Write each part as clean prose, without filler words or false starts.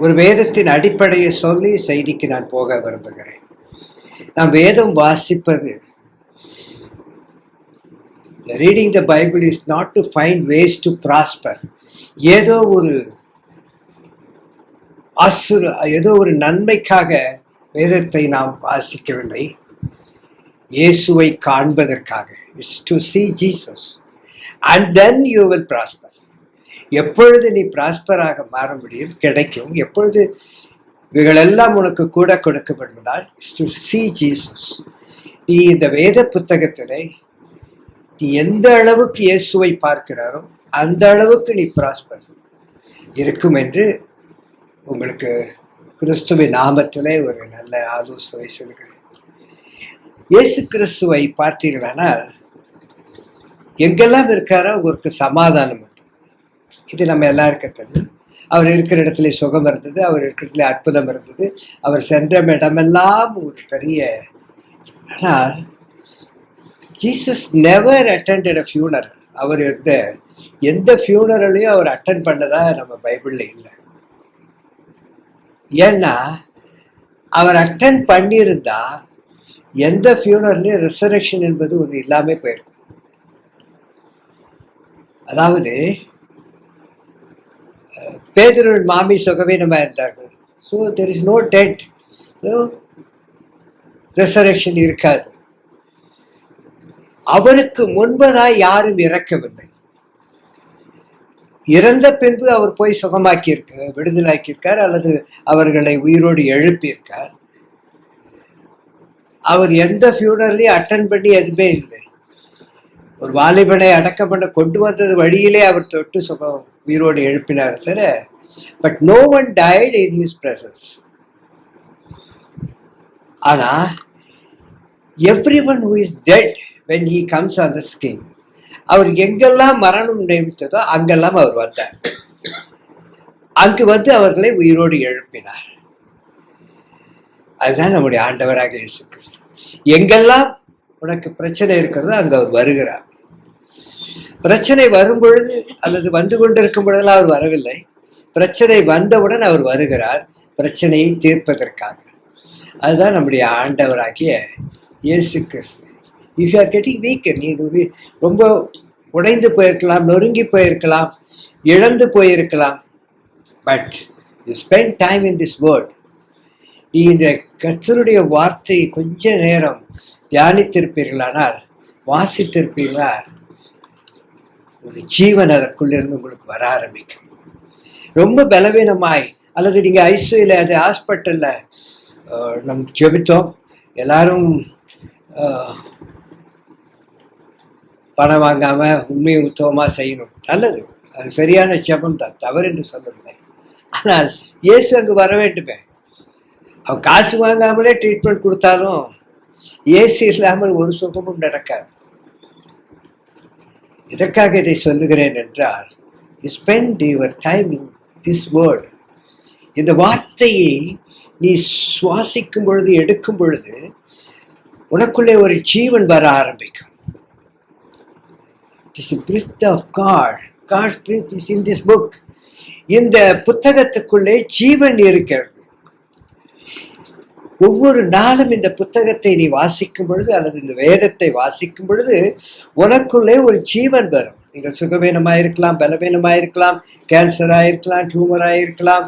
ஒரு வேதத்தின் அடிப்படையை சொல்லி செய்திக்கு நான் போக விரும்புகிறேன். நாம் வேதம் வாசிப்பது, reading the Bible is not to find ways to prosper. ஏதோ ஒரு நன்மைக்காக வேதத்தை நாம் வாசிக்கவில்லை. இயேசுவை காண்பதற்காக. It's to see Jesus and then you will prosper. எப்பொழுது நீ பிராஸ்பராக மாற முடியும், கிடைக்கும், எப்பொழுது இவைகளெல்லாம் உனக்கு கூட கொடுக்கப்படுவதால் to see Jesus. நீ இந்த வேத புத்தகத்திலே நீ எந்த அளவுக்கு இயேசுவை பார்க்கிறாரோ அந்த அளவுக்கு நீ பிராஸ்பர் இருக்கும் என்று உங்களுக்கு கிறிஸ்துவின் நாமத்திலே ஒரு நல்ல ஆலோசனை சொல்கிறேன். இயேசு கிறிஸ்துவை பார்த்தீர்களானால் எங்கெல்லாம் இருக்காரோ அவருக்கு சமாதானம் உண்டு. இது நம்ம எல்லாருக்கும் தெரியும். அவர் இருக்கிற இடத்துல சுகம் இருந்தது, அவர் இருக்கிற இடத்துல அற்புதம் இருந்தது, அவர் சென்ற இடமெல்லாம் ஒரு பெரிய. ஆனால் ஜீசஸ் நெவர் அட்டெண்டட் அ ஃபியூனரல். அவர் எந்த ஃபியூனரலையும் அவர் அட்டன் பண்ணதா நம்ம பைபிள்ல இல்லை. ஏன்னா அவர் அட்டன் பண்ணியிருந்தா எந்த ஃபியூனர்லையும் ரிசரக்ஷன் என்பது ஒன்று இல்லாமல் போயிருக்கும். அதாவது பேதுருவின் மாமி சுகவீனமாக இருந்தார்கள். So there is no dead, resurrection இருக்காது. அவருக்கு முன்பதாக யாரும் இறக்கவில்லை. இறந்த பின்பு அவர் போய் விடுதலாக்கியிருக்கார் அல்லது அவர்களை உயிரோடு எழுப்பியிருக்கார். அவர் எந்த ஃபியூனர்லையும் அட்டன் பண்ணி எதுவுமே இல்லை. ஒரு வாலிபனை அடக்கம் பண்ண கொண்டு வந்தது வழியிலே அவர் தொட்டு உயிரோடு எழுப்பினார் தவிர, but no one died in his presence. ஆனா everyone who is dead when he comes on the scene, அவர் எங்கெல்லாம் மரணம் நியமித்ததோ அங்கெல்லாம் அவர் வந்தார். அங்கு வந்து அவர்களை உயிரோடு எழுப்பினார். அதுதான் நம்முடைய ஆண்டவராக இயேசு கிறிஸ்து. எங்கெல்லாம் உனக்கு பிரச்சனை இருக்கிறதோ அங்க அவர் வருகிறார். பிரச்சனை வரும் பொழுது அல்லது வந்து கொண்டிருக்கும் பொழுதெல்லாம் அவர் வரவில்லை. பிரச்சனை வந்தவுடன் அவர் வருகிறார், பிரச்சனையை தீர்ப்பதற்காக. அதுதான் நம்முடைய ஆண்டவராகிய Yesu Kristu. If you are getting weak, நீ ரொம்ப உடைந்து போயிருக்கலாம், நொறுங்கி போயிருக்கலாம், இழந்து போயிருக்கலாம், but you spend time in this word. நீ இந்த கர்த்தருடைய வார்த்தையை கொஞ்ச நேரம் தியானித்திருப்பீர்களானால், வாசித்திருப்பீர்களால், ஒரு ஜீவன் அதற்குள்ளிருந்து உங்களுக்கு வர ஆரம்பிக்கும். ரொம்ப பலவீனமாய் அல்லது நீங்க ஐசியூல அது ஹாஸ்பிட்டல்ல நம்ம ஜெபித்தோம், எல்லாரும் பணம் வாங்காம உண்மையை உத்தவமா செய்யணும், நல்லது, அது சரியான ஜெபம் தான், தவறு என்று சொல்லவில்லை. ஆனால் இயேசு அங்கு வர வேண்டுமே. அவன் காசு வாங்காமலே ட்ரீட்மெண்ட் கொடுத்தாலும் இயேசு இல்லாமல் ஒரு சுகமும் நடக்காது. எதற்காக இதை சொல்லுகிறேன் என்றால், spend your time in this word. இந்த வார்த்தையை நீ சுவாசிக்கும் பொழுது, எடுக்கும் பொழுது உனக்குள்ளே ஒரு ஜீவன் வர ஆரம்பிக்கும். It is the breath of God. God's breath is in this book. இந்த புத்தகத்துக்குள்ளே ஜீவன் இருக்கிறது. ஒவ்வொரு நாளும் இந்த புத்தகத்தை நீ வாசிக்கும் பொழுது அல்லது இந்த வேதத்தை வாசிக்கும் பொழுது உனக்குள்ளே ஒரு ஜீவன் வரும். நீங்கள் சுகவீனமாயிருக்கலாம், பலவீனமாயிருக்கலாம், கேன்சராயிருக்கலாம், டியூமராயிருக்கலாம்,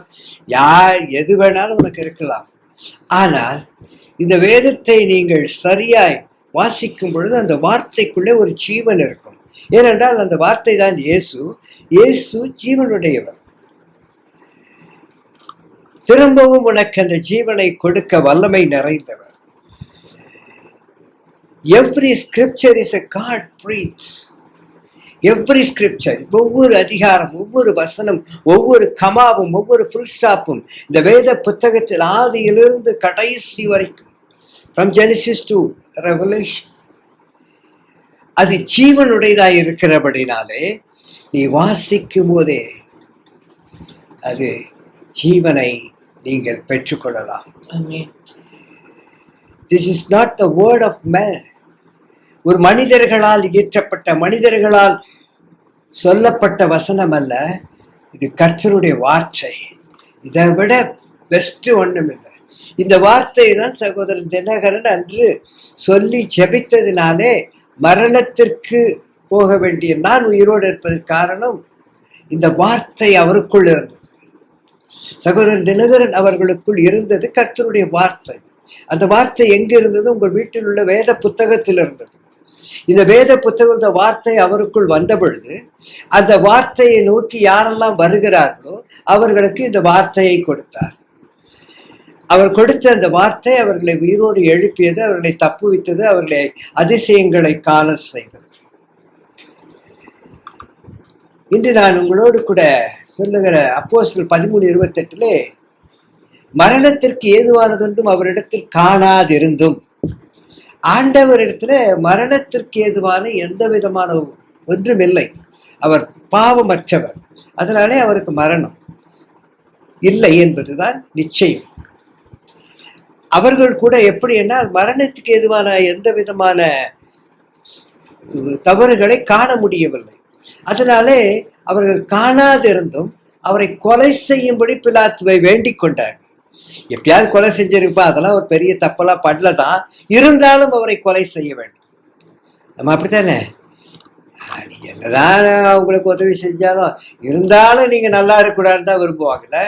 எது வேணாலும் உனக்கு இருக்கலாம். ஆனால் இந்த வேதத்தை நீங்கள் சரியாய் வாசிக்கும் பொழுது அந்த வார்த்தைக்குள்ளே ஒரு ஜீவன் இருக்கும். ஏனென்றால் அந்த வார்த்தை தான் இயேசு. இயேசு ஜீவனுடையவர். திரும்பவும் உனக்கு அந்த ஜீவனை கொடுக்க வல்லமை நிறைந்தவர். Every scripture is a God breathes. Every scripture, ஒவ்வொரு அதிகாரம், ஒவ்வொரு வசனம், ஒவ்வொரு கமாவும், ஒவ்வொரு ஃபுல் ஸ்டாப்பும் இந்த வேத புத்தகத்தில் ஆதியிலிருந்து கடைசி வரைக்கும், from Genesis to Revelation, அது ஜீவனுடையதாய் இருக்கிறபடினாலே நீ வாசிக்கும் போதே அது ஜீவனை நீங்கள் பெற்றுக்கொள்ளலாம். This is not the word of man. ஒரு மனிதர்களால் இயற்றப்பட்ட, மனிதர்களால் சொல்லப்பட்ட வசனம் அல்ல. இது கர்த்தருடைய வார்த்தை. இதை விட பெஸ்ட் ஒண்ணும் இல்லை. இந்த வார்த்தை தான் சகோதரன் தினகரன் அன்று சொல்லி ஜெபித்ததினாலே மரணத்திற்கு போக வேண்டிய நான் உயிரோடு இருப்பதற்கு காரணம் இந்த வார்த்தை அவருக்குள் இருந்தது. சகோதரன் தினகரன் அவர்களுக்குள் இருந்தது கர்த்தருடைய வார்த்தை. அந்த வார்த்தை எங்க இருந்தது? உங்கள் வீட்டில் உள்ள வேத புத்தகத்தில் இருந்தது. இந்த வேத புத்தகம், இந்த வார்த்தை அவருக்குள் வந்த பொழுது அந்த வார்த்தையை நோக்கி யாரெல்லாம் வருகிறார்களோ அவர்களுக்கு இந்த வார்த்தையை கொடுத்தார். அவர் கொடுத்த அந்த வார்த்தை அவர்களை உயிரோடு எழுப்பியது, அவர்களை தப்புவித்தது, அவர்களை அதிசயங்களை காண செய்தது. இன்று நான் உங்களோடு கூட சொல்லுகிற அப்போஸ்தலர் 13:28 மரணத்திற்கு ஏதுவானதொன்றும் அவரிடத்தில் காணாதிருந்தும், ஆண்டவரிடத்துல மரணத்திற்கு ஏதுவான எந்த விதமான ஒன்றும் இல்லை. அவர் பாவமற்றவர், அதனாலே அவருக்கு மரணம் இல்லை என்பதுதான் நிச்சயம். அவர்கள் கூட எப்படி என்ன மரணத்துக்கு ஏதுவான எந்த விதமான தவறுகளை காண முடியவில்லை. அதனாலே அவர்கள் காணாதிருந்தும் அவரை கொலை செய்யும்படி பிலாத்துவை வேண்டிக் கொண்டார். எப்பயாவது கொலை செஞ்சிருப்பா, அதெல்லாம் ஒரு பெரிய தப்பெல்லாம் பண்ணலதான், இருந்தாலும் அவரை கொலை செய்ய வேண்டும். நம்ம அப்படித்தானே, நீங்க என்னதான் அவங்களுக்கு உதவி செஞ்சாலும் இருந்தாலும் நீங்க நல்லா இருக்கக்கூடாதுன்னு தான் விரும்புவாங்கல்ல.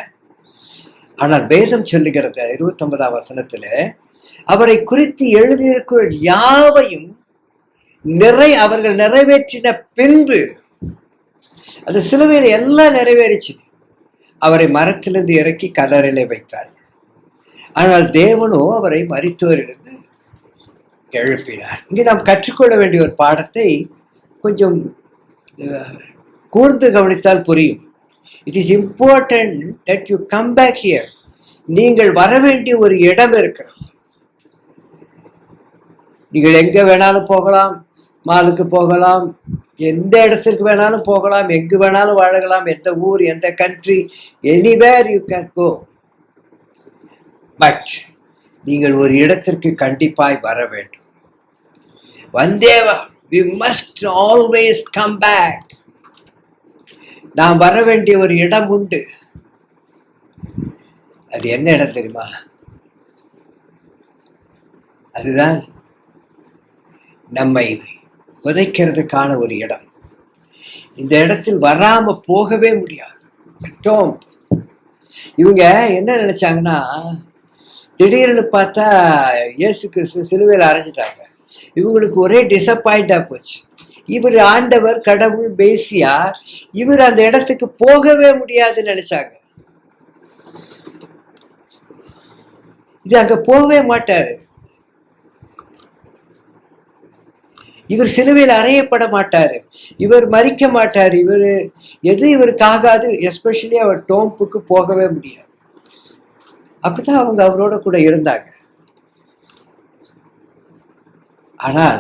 ஆனால் வேதம் சொல்லுகிறது 29ஆம் வசனத்துல அவரை குறித்து எழுதியிருக்கிற யாவையும் அவர்கள் நிறைவேற்றின பின்பு, அந்த சிலுவையில் எல்லாம் நிறைவேறிச்சு. அவரை மரத்திலிருந்து இறக்கி கல்லறையிலே வைத்தார். ஆனால் தேவனோ அவரை மரித்தோரிலிருந்து எழுப்பினார். இங்கே நாம் கற்றுக்கொள்ள வேண்டிய ஒரு பாடத்தை கொஞ்சம் கூர்ந்து கவனித்தால் புரியும். It is important that you come back here. நீங்கள் வர வேண்டிய ஒரு இடம் இருக்கிறது. நீங்கள் எங்க வேணாலும் போகலாம், மாலுக்கு போகலாம், எந்த இடத்திற்கு வேணாலும் போகலாம், எங்கு வேணாலும் வாழலாம், எந்த ஊர், எந்த country, anywhere you can go. But நீங்கள் ஒரு இடத்திற்கு கண்டிப்பாய் வர வேண்டும். வந்தேவா, we must always come back. நாம் வர வேண்டிய ஒரு இடம் உண்டு. அது என்ன இடம் தெரியுமா? அதுதான் நம்மை புதைக்கிறதுக்கான ஒரு இடம். இந்த இடத்தில் வராம போகவே முடியாது. இவங்க என்ன நினைச்சாங்கன்னா, திடீர்னு பார்த்தா இயேசு கிறிஸ்து சிலுவையில் அரைஞ்சிட்டாங்க. இவங்களுக்கு ஒரே டிசப்பாயிண்டா போச்சு. இவர் ஆண்டவர், கடவுள், பேசியா, இவர் அந்த இடத்துக்கு போகவே முடியாதுன்னு நினைச்சாங்க. இது அங்க போகவே மாட்டாரு. இவர் சிலுவையில் அறையப்பட மாட்டாரு, இவர் மரிக்க மாட்டாரு, இவருக்கு ஆகாது. எஸ்பெஷலி அவர் டோம்புக்கு போகவே முடியாது. அப்படிதான் அவங்க அவரோட கூட இருந்தாங்க. ஆனால்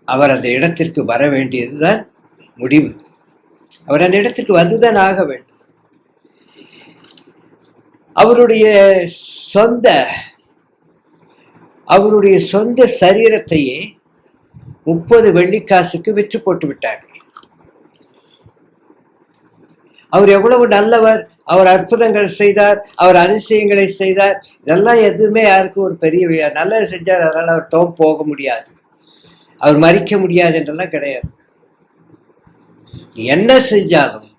அவர் அந்த இடத்திற்கு வர வேண்டியதுதான் முடிவு. அவர் அந்த இடத்திற்கு வந்துதான் ஆக வேண்டும். அவருடைய சொந்த சரீரத்தையே 30 வெள்ளிக்காசுக்கு விற்று போட்டு விட்டார். அவர் எவ்வளவு நல்லவர், அவர் அற்புதங்கள் செய்தார், அவர் அதிசயங்களை செய்தார். இதெல்லாம் எதுவுமே யாருக்கும் ஒரு பெரிய நல்லது செஞ்சார், அதனால அவர் டோம் போக முடியாது, அவர் மறிக்க முடியாது என்றெல்லாம் கிடையாது. நீ என்ன செஞ்சாலும்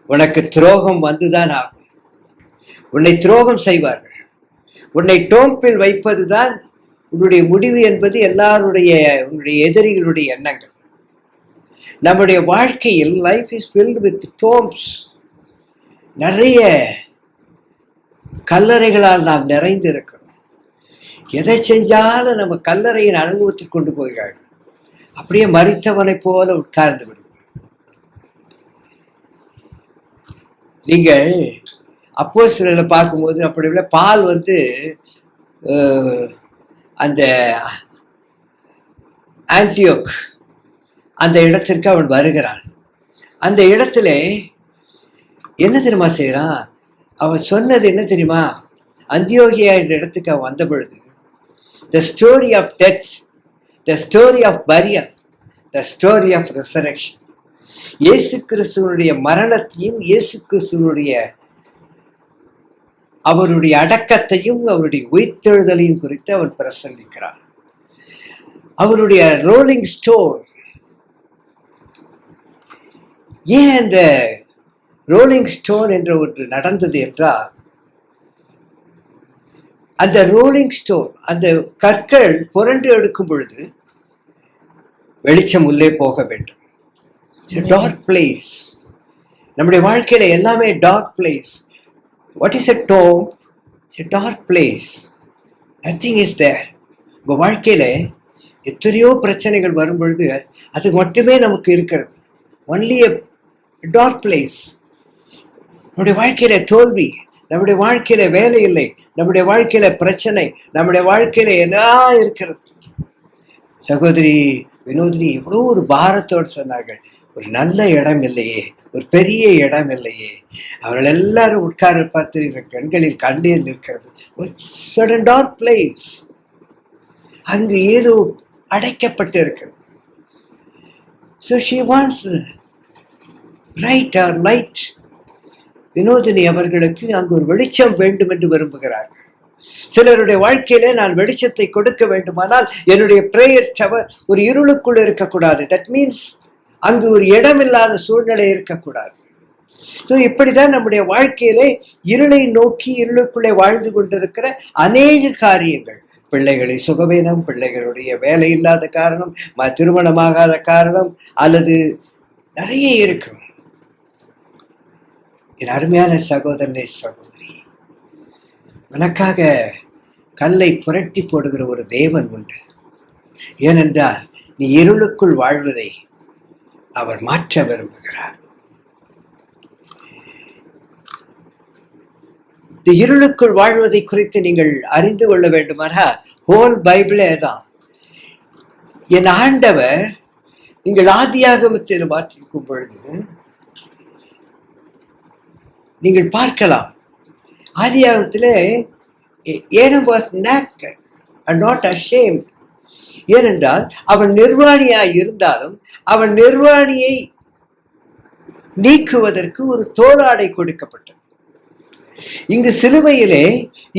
உனக்கு துரோகம் வந்துதான் ஆகும். உன்னை துரோகம் செய்வார்கள். உன்னை டோம்பில் வைப்பதுதான் உன்னுடைய முடிவு என்பது உன்னுடைய எதிரிகளுடைய எண்ணங்கள். நம்முடைய வாழ்க்கையில் life is filled with Doms. நிறைய கல்லறைகளால் நாம் நிறைந்து இருக்கிறோம். எதை செஞ்சாலும் நம்ம கல்லறையின் அனுபவத்தில் கொண்டு போகிறார்கள். அப்படியே மரித்தவனை போல உட்கார்ந்து விடும். நீங்கள் அப்போஸ்தலர்களை பார்க்கும்போது அப்படி இல்லை, பால் அந்த ஆன்டியோக் அந்த இடத்திற்கு அவன் வருகிறான். அந்த இடத்துல என்ன தெரியுமா செய்யறான்? அவன் சொன்னது என்ன தெரியுமா? அந்தியோகியா என்ற இடத்துக்கு அவன் வந்த பொழுது, the story of death, the story of burial, the story of resurrection, இயேசு கிறிஸ்துவனுடைய மரணத்தையும் இயேசு கிறிஸ்துவனுடைய அவருடைய அடக்கத்தையும் அவருடைய உயிர்த்தெழுதலையும் குறித்து அவர் பிரசங்கிக்கிறார். அவருடைய ரோலிங் ஸ்டோன், ஏன் அந்த ரோலிங் ஸ்டோன் என்ற ஒன்று நடந்தது என்றால், அந்த ரோலிங் ஸ்டோன், அந்த கற்கள் புரண்டு எடுக்கும் பொழுது வெளிச்சம் உள்ளே போக வேண்டும். Dark place. நம்முடைய வாழ்க்கையில எல்லாமே dark place. What is a tomb? It's a dark place. Nothing is there. உங்க வாழ்க்கையில எத்தனையோ பிரச்சனைகள் வரும் பொழுது அது மட்டுமே நமக்கு இருக்கிறது. Only a dark place. நம்முடைய வாழ்க்கையில தோல்வி, நம்முடைய வாழ்க்கையில வேலை இல்லை, நம்முடைய வாழ்க்கையில பிரச்சனை, நம்முடைய வாழ்க்கையில எல்லாம் இருக்கிறது. சகோதரி வினோதினி எவ்வளோ ஒரு பாரத்தோடு சொன்னார்கள், ஒரு நல்ல இடம் இல்லையே, ஒரு பெரிய இடம் இல்லையே, அவர்கள் எல்லாரும் உட்கார பார்த்து கண்களில் கண்ணீர் நிற்கிறது. ஒரு சடன் டார்க் பிளேஸ். அங்கு ஏதோ அடைக்கப்பட்டு இருக்கிறது. So she wants bright or light. Vinodhini அவர்களுக்கு அங்கு ஒரு வெளிச்சம் வேண்டும் என்று விரும்புகிறார்கள். சிலருடைய வாழ்க்கையிலே நான் வெளிச்சத்தை கொடுக்க வேண்டுமானால் என்னுடைய பிரேயர் டவர் ஒரு இருளுக்குள் இருக்கக்கூடாது. தட் மீன்ஸ் அங்கு ஒரு இடமில்லாத சூழ்நிலை இருக்கக்கூடாது. ஸோ இப்படிதான் நம்முடைய வாழ்க்கையிலே இருளை நோக்கி இருளுக்குள்ளே வாழ்ந்து கொண்டிருக்கிற அநேக காரியங்கள். பிள்ளைகளை சுகவீனம், பிள்ளைகளுடைய வேலை இல்லாத காரணம், திருமணமாகாத காரணம், அல்லது நிறைய இருக்கும். என் அருமையான சகோதரனே சகோதரி, உனக்காக கல்லை புரட்டி போடுகிற ஒரு தேவன் உண்டு. ஏனென்றால் நீ இருளுக்குள் வாழ்வதை அவர் மாற்ற விரும்புகிறார். இந்த இருளுக்குள் வாழ்வதை குறித்து நீங்கள் அறிந்து கொள்ள வேண்டுமானால் ஹோல் பைபிளே தான். என் ஆண்டவர், நீங்கள் ஆதியாகமத்தில் வாசிக்கும் பொழுது நீங்கள் பார்க்கலாம், ஆதியாகமத்திலே Adam was naked and not ashamed. ஏனென்றால் அவன் நிர்வாணியாய் இருந்தாலும் அவன் நிர்வாணியை நீக்குவதற்கு ஒரு தோளாடை கொடுக்கப்பட்டது. இங்கு சிலுவையிலே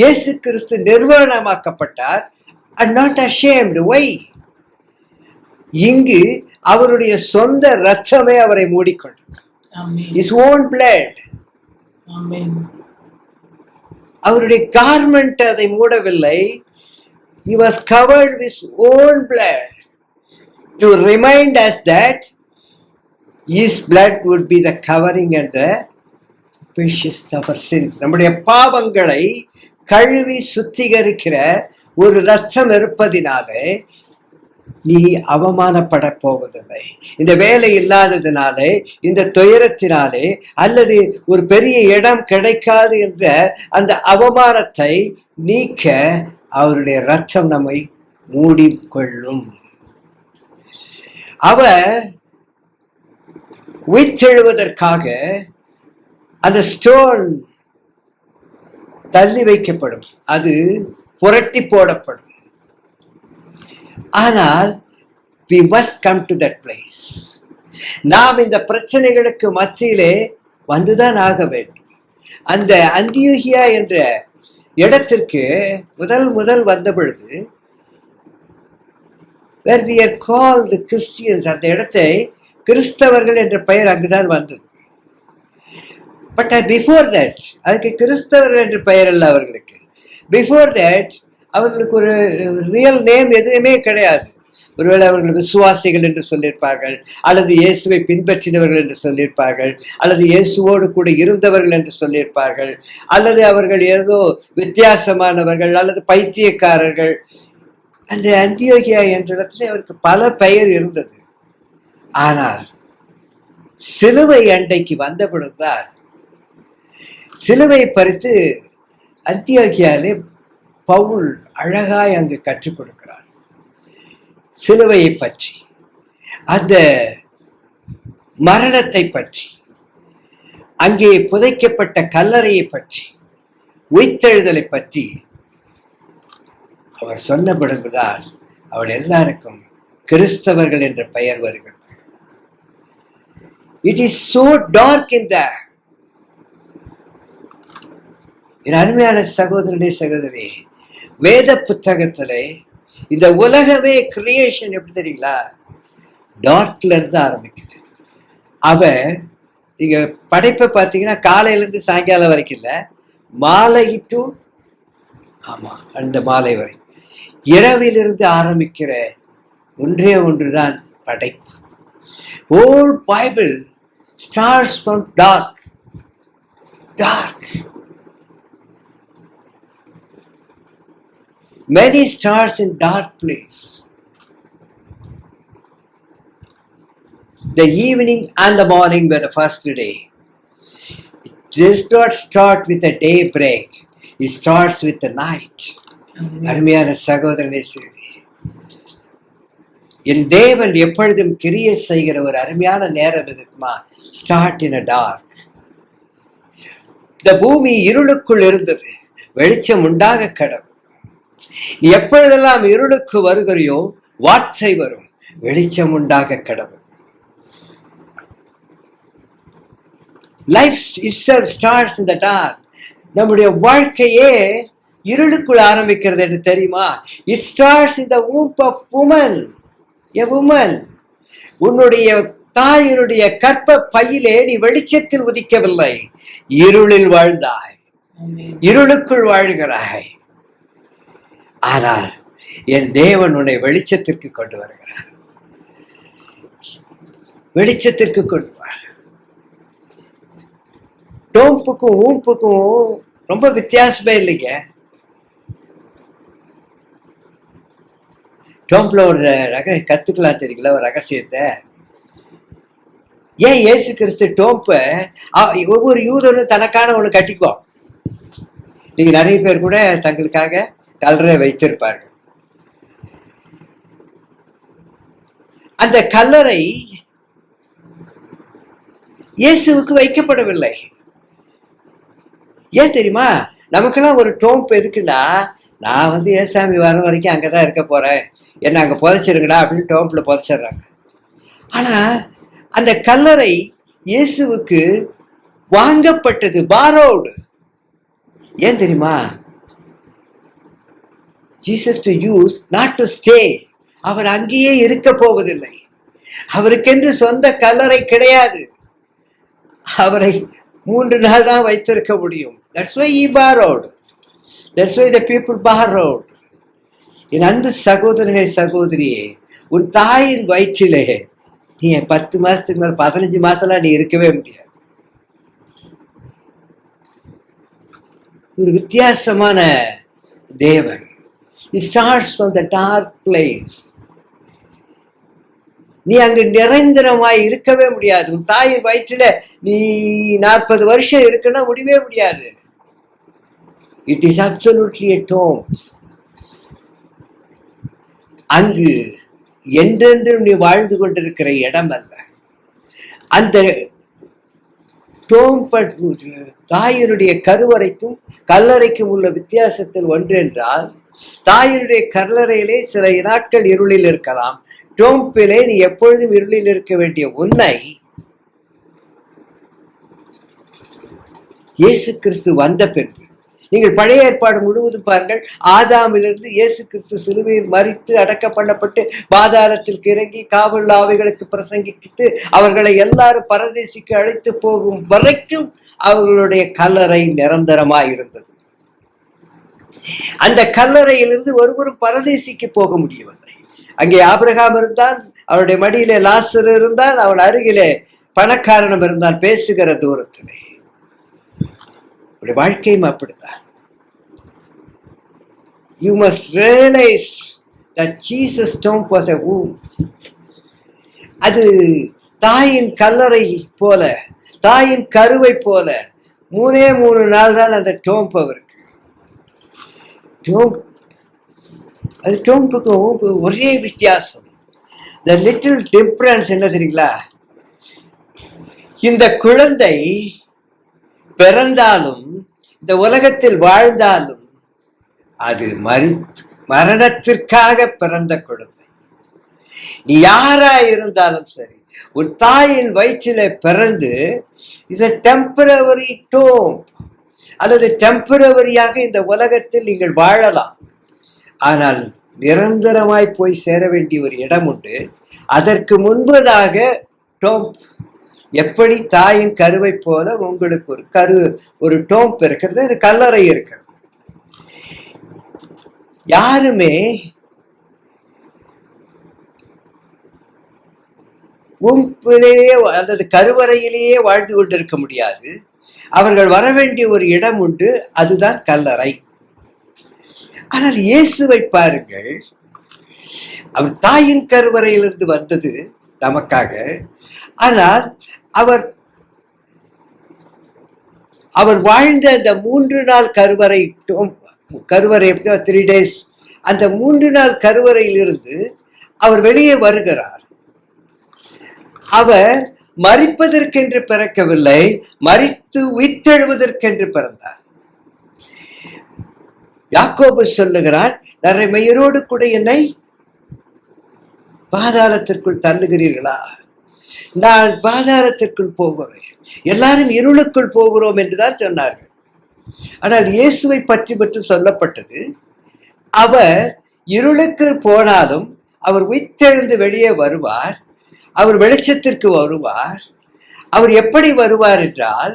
இயேசு கிறிஸ்து நிர்வாணமாக்கப்பட்டார் and not ashamed. Why? இங்கு அவருடைய சொந்த இரத்தமே அவரை மூடிக்கொண்டது. His own blood. அவருடைய கார்மெண்ட் அதை மூடவில்லை. He was covered with his own blood to remind us that his blood would be the covering and the precious of our sins. நம்முடைய பாவங்களை கழுவி சுத்திகரிக்கிற ஒரு இரத்தம் இருப்பதினாலே நீ அவமானப்பட போவதில்லை. இந்த வேலை இல்லாததினாலே, இந்த துயரத்தினாலே, அல்லது ஒரு பெரிய இடம் கிடைக்காது என்ற அந்த அவமானத்தை நீக்க அவருடைய இரத்தம் நம்மை மூடிக்கொள்ளும். அவர் உயிர்த்தெழுவதற்காக அந்த ஸ்டோன் தள்ளி வைக்கப்படும், அது புரட்டி போடப்படும். ஆனால் we must come to that place. நாம் இந்த பிரச்சனைகளுக்கு மத்தியிலே வந்துதான் ஆக வேண்டும். அந்த அந்தியோகியா என்ற இடத்திற்கு முதல் வந்த பொழுது, where we are called Christians, அந்த இடத்தை கிறிஸ்தவர்கள் என்ற பெயர் அங்குதான் வந்தது. பட் பிஃபோர் தட், அதுக்கு கிறிஸ்தவர்கள் என்ற பெயர் அல்ல அவர்களுக்கு. பிஃபோர் தட் அவர்களுக்கு ஒரு ரியல் நேம் எதுவுமே கிடையாது. ஒருவேளை அவர்கள் விசுவாசிகள் என்று சொல்லியிருப்பார்கள், அல்லது இயேசுவை பின்பற்றினவர்கள் என்று சொல்லியிருப்பார்கள், அல்லது இயேசுவோடு கூட இருந்தவர்கள் என்று சொல்லியிருப்பார்கள், அல்லது அவர்கள் ஏதோ வித்தியாசமானவர்கள் அல்லது பைத்தியக்காரர்கள். அந்த அந்தியோகியா என்ற இடத்துல அவருக்கு பல பெயர் இருந்தது. ஆனால் சிலுவை அண்டைக்கு வந்த பொழுதுதான் சிலுவை பறித்து அந்தியோகியாவிலே பவுல் அழகாய் அங்கு கற்றுக் கொடுக்கிறார். சிலுவையை பற்றி, அந்த மரணத்தை பற்றி, அங்கே புதைக்கப்பட்ட கல்லறையை பற்றி, உயிர்த்தெழுதலை பற்றி அவர் சொன்னபடுவதால் அவள் எல்லாருக்கும் கிறிஸ்தவர்கள் என்ற பெயர் வருகிறது. It is so dark in there. என் அருமையான சகோதரனே சகோதரி, வேத புத்தகத்திலே இந்த உலகமே கிரியேஷன் எப்படி தெரியுங்களா? டார்க்ல இருந்து ஆரம்பிக்குது. அவ நீங்க படைப்பை பார்த்தீங்கன்னா காலையில இருந்து சாயங்காலம் வரைக்கும் இல்ல, மாலை டு ஆமா அந்த மாலை வரை இரவிலிருந்து ஆரம்பிக்கிற ஒன்றே ஒன்றுதான் படைப்பு. Whole Bible starts from dark. Many stars in dark place. The evening and the morning were the first day. It does not start with a daybreak. It starts with the night. அருமையான சகோதரனே சரி, என் தேவன் எப்பொழுதும் கிரியை செய்கிற ஒரு அருமையான நேரம் எதுக்குமா? Start in a dark. இந்த பூமி இருளுக்குள் இருந்தது, வெளிச்சம் உண்டாக கடவுள். நீ எப்பொழுதெல்லாம் இருளுக்கு வருகிறையோ வார்த்தை வரும், வெளிச்சம் உண்டாக கடவுள். Life itself starts in the dark. நம்முடைய வாழ்க்கையே இருளுக்குள் ஆரம்பிக்கிறது என்று தெரியுமா? It starts in the womb of woman. A woman. உன்னுடைய தாயினுடைய கற்ப பையிலே நீ வெளிச்சத்தில் உதிக்கவில்லை, இருளில் வாழ்ந்தாய், இருளுக்குள் வாழ்கிறாய். ஆனால் என் தேவன் உன்னை வெளிச்சத்திற்கு கொண்டு வருகிறார். வெளிச்சத்திற்கு கொண்டு வர. டோம்புக்கும் ஊம்புக்கும் ரொம்ப வித்தியாசமே இல்லைங்க. டோம்ப்ல ஒரு கத்துக்கலாம் தெரியுங்களா ஒரு ரகசியத்தை? ஏன் இயேசு கிறிஸ்து டோம்ப ஒவ்வொரு யூதனும் தனக்கான ஒண்ணு கட்டிக்குவோம். நீங்க நிறைய பேர் கூட தங்களுக்காக கல்லறை வைத்திருப்பார்கள். அந்த கல்லறை இயேசுவுக்கு வைக்கப்படவில்லை. ஏன் தெரியுமா? நமக்கெல்லாம் ஒரு டோம்ப் எதுக்குன்னா, நான் ஏசாமி வர வரைக்கும் அங்கதான் இருக்க போறேன், என்ன அங்க புதைச்சிருங்கடா அப்படின்னு டோம்ப்ல புதைச்சிடுறாங்க. ஆனா அந்த கல்லறை இயேசுவுக்கு வாங்கப்பட்டது, பாரோடு. ஏன் தெரியுமா? Jesus to use, not to stay. அவர் அங்கேயே இருக்க போவதில்லை. அவருக்கென்று சொந்த கல்லறை கிடையாது. அவரை 3 நாள் தான் வைத்திருக்க முடியும். That's why he borrowed. That's why the people borrowed. என் அன்பு சகோதரனே சகோதரியே, உன் தாயின் வயிற்றிலே நீ 10 மாசத்துக்கு மேல 15 மாசம்லாம் நீ இருக்கவே முடியாது. ஒரு வித்தியாசமான தேவன். It starts from the dark place. நீ அங்கு நிரந்தரமாய் இருக்கவே முடியாது. உன் தாயின் வயிற்றில நீ 40 வருஷம் இருக்குன்னா முடியவே முடியாது. It is absolutely a tomb. அங்கு என்றென்றும் நீ வாழ்ந்து கொண்டிருக்கிற இடம் அல்ல. அந்த தாயினுடைய கருவறைக்கும் கல்லறைக்கும் உள்ள வித்தியாசத்தில் ஒன்று என்றால், தாயினுடைய கல்லறையிலே சில நாட்கள் இருளில் இருக்கலாம். டோம்பிலே நீ எப்பொழுதும் இருளில் இருக்க வேண்டிய உன்னை இயேசு கிறிஸ்து வந்த பின்பு, நீங்கள் பழைய ஏற்பாடு முழுவதும் பாருங்கள், ஆதாமிலிருந்து இயேசு கிறிஸ்து சிலுவையில் மரித்து அடக்க பண்ணப்பட்டு பாதாளத்திற்கு இறங்கி காவல் ஆவிகளுக்கு பிரசங்கித்து அவர்களை எல்லாரும் பரதேசிக்கு அழைத்து போகும் வரைக்கும் அவர்களுடைய கல்லறை நிரந்தரமாய் இருந்தது. அந்த கல்லறையிலிருந்து ஒருவரும் பரதேசிக்கு போக முடியவில்லை. அங்கே ஆபிரகாம் இருந்தான், அவருடைய மடியிலே லாசர் இருந்தான், அவன் அருகிலே பணக்காரனும் இருந்தான், பேசுகிற தூரத்திலே. வாழ்க்கையும் அப்படித்தான். You must realize that Jesus' tomb was a womb. அது தாயின் கல்லறை போல, தாயின் கருவை போல 3 நாள் தான் அந்த டோம்ப் அவருக்கு. அது டோம்புக்கும் ஒரே வித்தியாசம். The little difference என்ன தெரியுங்களா? இந்த குழந்தை பிறந்தாலும் இந்த உலகத்தில் வாழ்ந்தாலும் அது மரணத்திற்காக பிறந்த குழந்தை. நீ யாரா இருந்தாலும் சரி, உன் தாயின் வயிற்றில பிறந்து இஸ் a temporary tomb. அல்லது டெம்பரவரியாக இந்த உலகத்தில் நீங்கள் வாழலாம். ஆனால் நிரந்தரமாய் போய் சேர வேண்டிய ஒரு இடம் உண்டு. அதற்கு முன்பதாக டோம்ப், எப்படி தாயின் கருவை போல உங்களுக்கு ஒரு டோம்ப் இருக்கிறது, ஒரு கல்லறை இருக்கிறது. யாருமே கும்பிலேயே அல்லது கருவறையிலேயே வாழ்ந்து கொண்டிருக்க முடியாது. அவர்கள் வர வேண்டிய ஒரு இடம் உண்டு, அதுதான் கல்லறை. ஆனால் இயேசுவை பாருங்கள், அவர் தாயின் கருவறையிலிருந்து வந்தது நமக்காக. ஆனால் அவர் வாழ்ந்த அந்த 3 நாள் கருவறை 3 days, அந்த 3 நாள் கருவறையிலிருந்து அவர் வெளியே வருகிறார். அவர் மரிப்பதற்கென்று பிறக்கவில்லை, மரித்து உயிர்த்தெழுவதற்கென்று பிறந்தார். யாக்கோபு சொல்லுகிறான், நரைமையரோடு கூட என்னை பாதாளத்திற்குள் தள்ளுகிறீர்களா? நான் பாதாளத்திற்குள் போகிறேன், எல்லாரும் இருளுக்குள் போகிறோம் என்றுதான் சொன்னார்கள். ஆனால் இயேசுவை பற்றி மட்டும் சொல்லப்பட்டது, அவர் இருளுக்கு போனாலும் அவர் உயிர்த்தெழுந்து வெளியே வருவார், அவர் வெளிச்சத்திற்கு வருவார். அவர் எப்படி வருவார் என்றால்,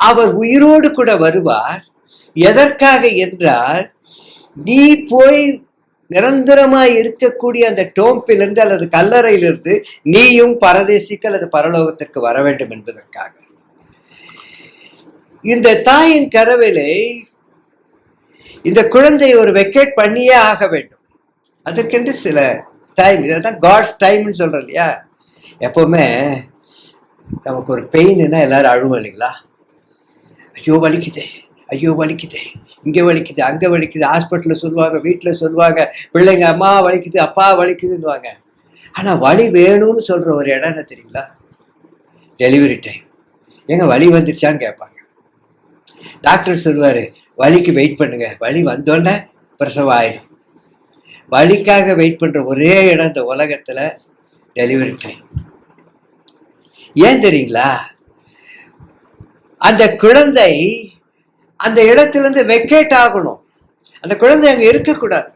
அவர் உயிரோடு கூட வருவார். எதற்காக என்றால், நீ போய் நிரந்தரமாய் இருக்கக்கூடிய அந்த டோம்பிலிருந்து அல்லது கல்லறையிலிருந்து நீயும் பரதேசிக்கு அல்லது பரலோகத்திற்கு வர வேண்டும் என்பதற்காக. இந்த தாயின் கருவிலே இந்த குழந்தை ஒரு வெக்கேட் பண்ணியே ஆக வேண்டும். அதற்கென்று சில டைம், இதான் காட்ஸ் டைம்னு சொல்றோம் இல்லையா? எப்பவுமே நமக்கு ஒரு பெயின்னா எல்லாரும் அழுவோம் இல்லைங்களா? ஐயோ வலிக்குதே, ஐயோ வலிக்குதே, இங்கே வலிக்குது, அங்கே வலிக்குது, ஹாஸ்பிட்டலில் சொல்லுவாங்க, வீட்டில் சொல்லுவாங்க, பிள்ளைங்க அம்மா வலிக்குது, அப்பா வலிக்குதுன்னுவாங்க. ஆனால் வலி வேணும்னு சொல்கிற ஒரு இடம் என்ன தெரியுங்களா? Delivery time. எங்க வலி வந்துருச்சான்னு கேட்பாங்க. டாக்டர் சொல்லுவார், வலிக்கு வெயிட் பண்ணுங்க, வலி வந்தோடனே பிரசவம் ஆயிடும். வலிக்காக வெயிட் பண்ணுற ஒரே இடம் இந்த உலகத்தில் டெலிவரி டைம். ஏன் தெரியுங்களா? அந்த குழந்தை அந்த இடத்திலிருந்து வெக்கேட் ஆகணும். அந்த குழந்தை அங்க இருக்கக்கூடாது.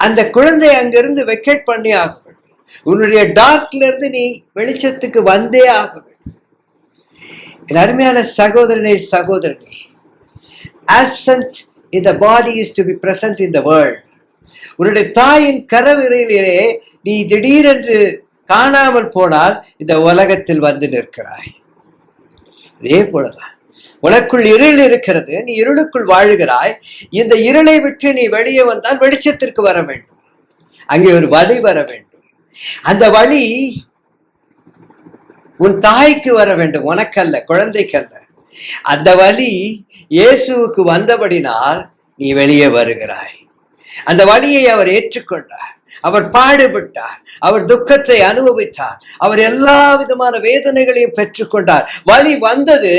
அந்த குழந்தை அங்கிருந்து வெக்கேட் பண்ணி ஆக வேண்டும். உன்னுடைய டார்க்ல இருந்து நீ வெளிச்சத்துக்கு வந்தே ஆக வேண்டும். என் அருமையான சகோதரனே, சகோதரனே, absent in the body is to be present in the world. உன்னுடைய தாயின் கருவறையிலே நீ திடீரென்று காணாமல் போனால் இந்த உலகத்தில் வந்து நிற்கிறாய். இதே போலதான் உனக்குள் இருள் இருக்கிறது, நீ இருளுக்குள் வாழுகிறாய். இந்த இருளை விட்டு நீ வெளியே வந்தால் வெளிச்சத்திற்கு வர வேண்டும். அங்கே ஒரு வழி வர வேண்டும். அந்த வழி உன் தாய்க்கு வர வேண்டும், உனக்கல்ல, குழந்தைக்கல்ல. அந்த வழி இயேசுவுக்கு வந்தபடினால் நீ வெளியே வருகிறாய். அந்த வழியை அவர் ஏற்றுக்கொண்டார், அவர் பாடுபட்டார், அவர் துக்கத்தை அனுபவித்தார், அவர் எல்லா விதமான வேதனைகளையும் பெற்றுக்கொண்டார். வழி வந்தது,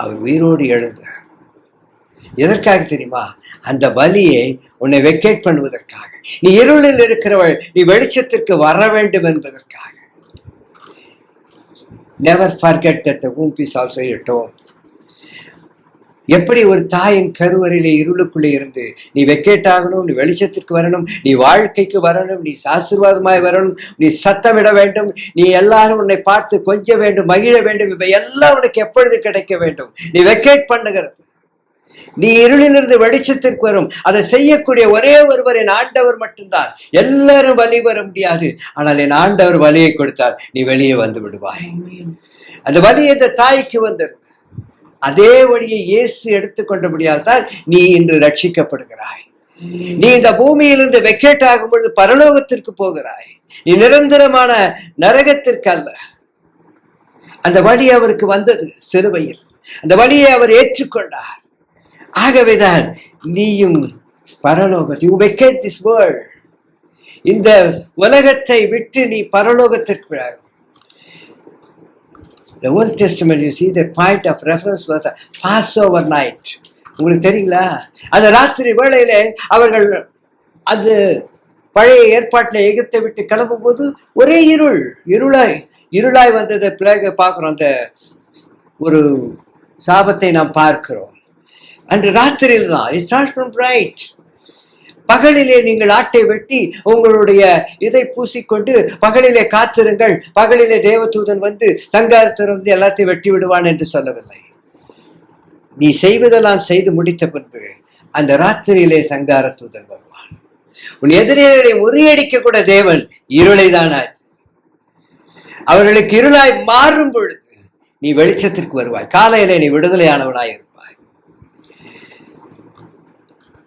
அவர் உயிரோடு எழுந்தார். எதற்காக தெரியுமா? அந்த வலியை உன்னை வெக்கேட் பண்ணுவதற்காக. நீ இருளில் இருக்கிறவள், நீ வெளிச்சத்திற்கு வர வேண்டும் என்பதற்காக. Never forget that the womb is also your tomb. எப்படி ஒரு தாயின் கருவறையிலே இருளுக்குள்ளே இருந்து நீ வெக்கேட் ஆகணும், நீ வெளிச்சத்திற்கு வரணும், நீ வாழ்க்கைக்கு வரணும், நீ ஆசீர்வாதமாய் வரணும், நீ சத்தமிட வேண்டும், நீ எல்லாரும் உன்னை பார்த்து கொஞ்ச வேண்டும், மகிழ வேண்டும். இவை எல்லாம் உனக்கு எப்பொழுது கிடைக்க வேண்டும்? நீ வெக்கேட் பண்ணுகிறது. நீ இருளிலிருந்து வெளிச்சத்திற்கு வரும். அதை செய்யக்கூடிய ஒரே ஒருவர் என் ஆண்டவர் மட்டும்தான். எல்லாரும் வழி வர முடியாது, ஆனால் என் ஆண்டவர் வழியை கொடுத்தால் நீ வெளியே வந்து விடுவாய். அந்த வழி இந்த தாய்க்கு வந்தது. அதே வழியை இயேசு எடுத்துக்கொண்டபடியால் தான் நீ இன்று ரட்சிக்கப்படுகிறாய். நீ இந்த பூமியிலிருந்து வெக்கேட் ஆகும் பொழுது பரலோகத்திற்கு போகிறாய். நீ நிரந்தரமான நரகத்திற்கு அல்ல. அந்த வழி அவருக்கு வந்தது சிலுவையில். அந்த வழியை அவர் ஏற்றுக்கொண்டார். ஆகவேதான் நீயும் பரலோகத்தை, you vacate this world, இந்த உலகத்தை விட்டு நீ பரலோகத்திற்கு. The Old Testament, you see, the point of reference was the Passover night. உங்களுக்கு தெரியுங்களா? அந்த ராத்திரி வேளையிலே அவர்கள் அது பழைய ஏற்பாட்டில் எகிப்தை விட்டு கிளம்பும் போது ஒரே இருளாய் வந்ததை பிள்ளைக பார்க்குறோம். அந்த ஒரு சாபத்தை நாம் பார்க்கிறோம். அன்று ராத்திரியில் தான். It's not from bright. பகலிலே நீங்கள் ஆட்டை வெட்டி உங்களுடைய இதை பூசிக்கொண்டு பகலிலே காத்திருங்கள், பகலிலே தேவதூதன் வந்து சங்காரத்தில் வந்து எல்லாத்தையும் வெட்டி விடுவான் என்று சொல்லவில்லை. நீ செய்வதெல்லாம் செய்து முடித்த பின்பு அந்த ராத்திரியிலே சங்கார தூதன் வருவான். உன் எதிரிகளை முறியடிக்க கூட தேவன் இருளை தான் ஆச்சு. அவர்களுக்கு இருளாய் மாறும் பொழுது நீ வெளிச்சத்திற்கு வருவாய். காலையிலே நீ விடுதலையானவனாய் இருப்பாய்.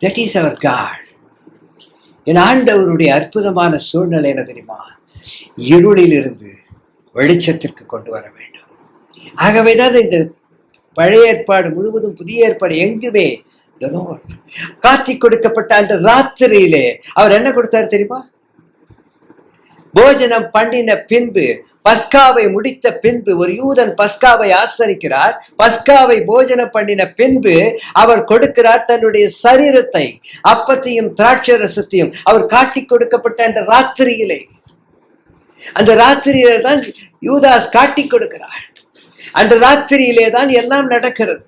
தட் இஸ் அவர் காட். என் ஆண்டவருடைய அற்புதமான சூழ்நிலை என்ன தெரியுமா? இருளில் இருந்து வெளிச்சத்திற்கு கொண்டு வர வேண்டும். ஆகவேதான் இந்த பழைய ஏற்பாடு முழுவதும், புதிய ஏற்பாடு எங்குமே காட்டி கொடுக்கப்பட்ட அந்த ராத்திரியிலே அவர் என்ன கொடுத்தார் தெரியுமா? போஜனம் பண்ணின பின்பு, பஸ்காவை முடித்த பின்பு, ஒரு யூதன் பஸ்காவை ஆசரிக்கிறார். பஸ்காவை போஜனம் பண்ணின பின்பு அவர் கொடுக்கிறார் தன்னுடைய சரீரத்தை, அப்பத்தையும் திராட்சை ரசத்தையும் அவர் காட்டி கொடுக்கப்பட்ட அந்த ராத்திரியிலே. அந்த ராத்திரியிலே தான் யூதாஸ் காட்டி கொடுக்கிறார். அந்த ராத்திரியிலே தான் எல்லாம் நடக்கிறது.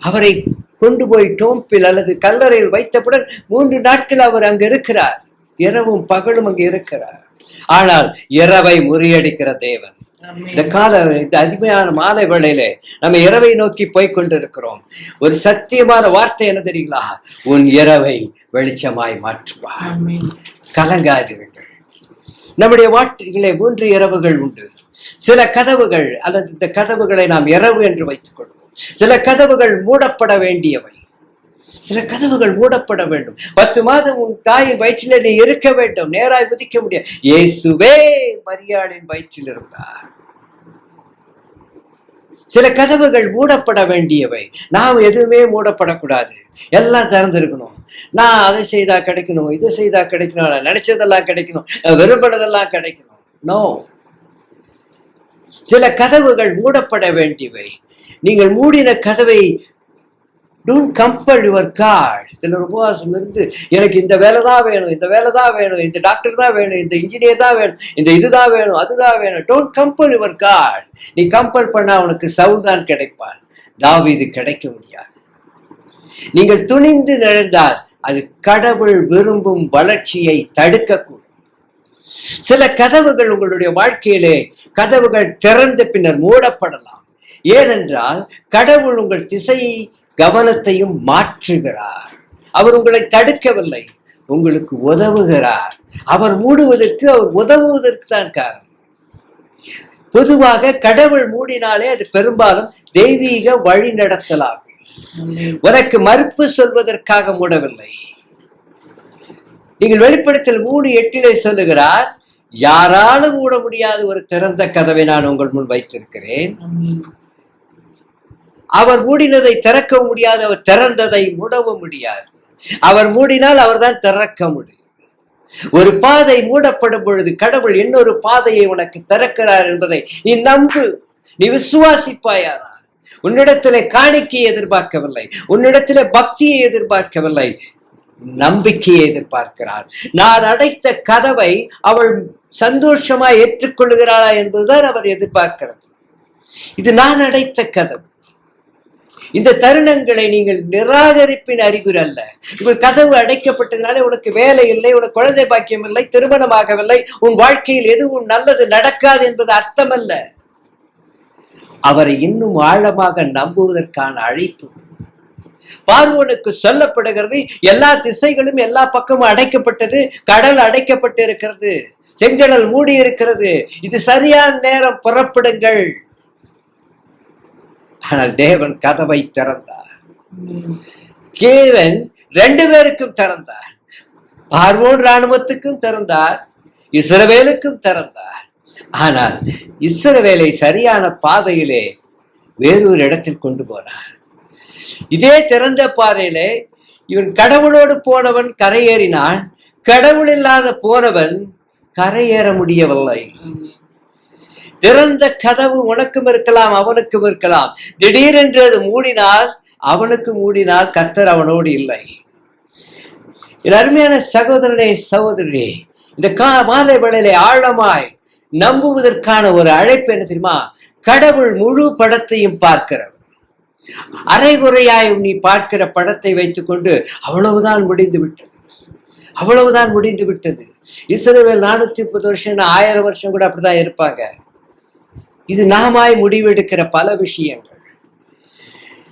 அவரை கொண்டு போய் டோம்பில் அல்லது கல்லறையில் வைத்தவுடன் 3 நாட்கள் அவர் அங்கு இருக்கிறார். இரவும் பகலும் அங்கு இருக்கிறார். ஆனால் இரவை முறியடிக்கிற தேவன். இந்த அருமையான மாலை வேளையிலே நம்ம இரவை நோக்கி போய் கொண்டிருக்கிறோம். ஒரு சத்தியமான வார்த்தை என்ன தெரியுங்களா? உன் இரவை வெளிச்சமாய் மாற்றுவார். கலங்காதிருங்கள். நம்முடைய வாழ்க்கையிலே 3 இரவுகள் உண்டு. சில கதவுகள் அல்லது இந்த கதவுகளை நாம் இரவு என்று வைத்துக் கொள்வோம். சில கதவுகள் மூடப்பட வேண்டியவை. சில கதவுகள் மூடப்பட வேண்டும். 10 மாதம் உன் தாயின் வயிற்றிலே நீ இருக்க வேண்டும். நேராய் குதிக்க முடியாது. இயேசுவே மரியாளின் வயிற்றில் இருந்தார். சில கதவுகள் மூடப்பட வேண்டியவை. நாம் எதுவுமே மூடப்படக்கூடாது. எல்லாம் திறந்திருக்கணும். நான் அதை செய்தா கிடைக்கணும், இது செய்தா கிடைக்கணும், நான் நினைச்சதெல்லாம் கிடைக்கணும், விரும்பினதெல்லாம் கிடைக்கணும். நோ. சில கதவுகள் மூடப்பட வேண்டியவை. நீங்கள் மூடின கதவை டோன்ட் கம்பல் யுவர் காட். சிலர் உபவாசம் இருந்து எனக்கு இந்த வேலை தான் வேணும், இந்த வேலை தான் வேணும், இந்த டாக்டர் தான் வேணும், இந்த இன்ஜினியர் தான் வேணும், இந்த இதுதான் வேணும், அதுதான் வேணும். Don't compel your God. நீ கம்பல் பண்ணா அவனுக்கு சவுல் தான் கிடைப்பான், தாவீது கிடைக்க முடியாது. நீங்கள் துணிந்து நடந்தால் அது கடவுள் விரும்பும் வளர்ச்சியை தடுக்கக்கூடும். சில கதவுகள் உங்களுடைய வாழ்க்கையிலே கதவுகள் திறந்த பின்னர் மூடப்படலாம். ஏனென்றால் கடவுள் உங்கள் திசையை கவனத்தையும் மாற்றுகிறார். அவர் உங்களை தடுக்கவில்லை, உங்களுக்கு உதவுகிறார். அவர் மூடுவதற்கு, அவர் உதவுவதற்கு தான் காரணம். பொதுவாக கடவுள் மூடினாலே அது பெரும்பாலும் தெய்வீக வழி நடத்தலாகும். உனக்கு மறுப்பு சொல்வதற்காக மூடவில்லை. நீங்கள் வெளிப்படுத்தல் 3:8 சொல்லுகிறார், யாராலும் மூட முடியாத ஒரு திறந்த கதவை நான் உங்கள் முன் வைத்திருக்கிறேன். அவர் மூடினதை திறக்க முடியாது, அவர் திறந்ததை மூடவும் முடியாது. அவர் மூடினால் அவர் தான் திறக்க முடியும். ஒரு பாதை மூடப்படும் பொழுது கடவுள் இன்னொரு பாதையை உனக்கு திறக்கிறார் என்பதை நீ நம்பு. நீ விசுவாசிப்பாயானால். உன்னிடத்திலே காணிக்கையை எதிர்பார்க்கவில்லை, உன்னிடத்திலே பக்தியை எதிர்பார்க்கவில்லை, நம்பிக்கையை எதிர்பார்க்கிறார். நான் அடைத்த கதவை அவள் சந்தோஷமாய் ஏற்றுக்கொள்கிறாளா என்பதுதான் அவர் எதிர்பார்க்கிறது. இது நான் அடைத்த கதவு. இந்த தருணங்களை நீங்கள் நிராகரிப்பின் அறிகுறி அல்ல. உங்கள் கதவு அடைக்கப்பட்டதுனாலே உனக்கு வேலை இல்லை, உனக்கு குழந்தை பாக்கியம் இல்லை, திருமணமாகவில்லை, உன் வாழ்க்கையில் எதுவும் நல்லது நடக்காது என்பது அர்த்தம் அல்ல. அவரை இன்னும் ஆழமாக நம்புவதற்கான அழைப்பு பார்வோனுக்கு சொல்லப்படுகிறது. எல்லா திசைகளும் எல்லா பக்கமும் அடைக்கப்பட்டது, கடல் அடைக்கப்பட்டு இருக்கிறது, செங்கடல் மூடி இருக்கிறது, இது சரியான நேரம், புறப்படுங்கள். ஆனால் தேவன் கதவை திறந்தார். தேவன் 2 பேருக்கும் திறந்தார். பார்வோன் ராணுவத்துக்கும் திறந்தார், இஸ்ரவேலுக்கும் திறந்தார். ஆனால் இஸ்ரவேலை சரியான பாதையிலே வேறொரு இடத்தில் கொண்டு போனார். இதே திறந்த பாதையிலே இவன் கடவுளோடு போனவன் கரையேறினான், கடவுள் இல்லாத போனவன் கரையேற முடியவில்லை. திறந்த கதவு உனக்கும் இருக்கலாம், அவனுக்கும் இருக்கலாம். திடீரென்று அது மூடினால், அவனுக்கு மூடினால் கர்த்தர் அவனோடு இல்லை. என் அருமையான சகோதரனே, சகோதரியே, இந்த மாலை வேளையிலே ஆழமாய் நம்புவதற்கான ஒரு அழைப்பு என்ன தெரியுமா? கடவுள் முழு படத்தையும் பார்க்கிறவர். அரைகுறையாய் நீ பார்க்கிற படத்தை வைத்துக்கொண்டு அவ்வளவுதான் முடிந்து விட்டது, அவ்வளவுதான் முடிந்து விட்டது. இஸ்ரவேல் 430 வருஷம் 1000 வருஷம் கூட அப்படிதான் இருப்பாங்க. இது நாமாய் முடிவெடுக்கிற பல விஷயங்கள்.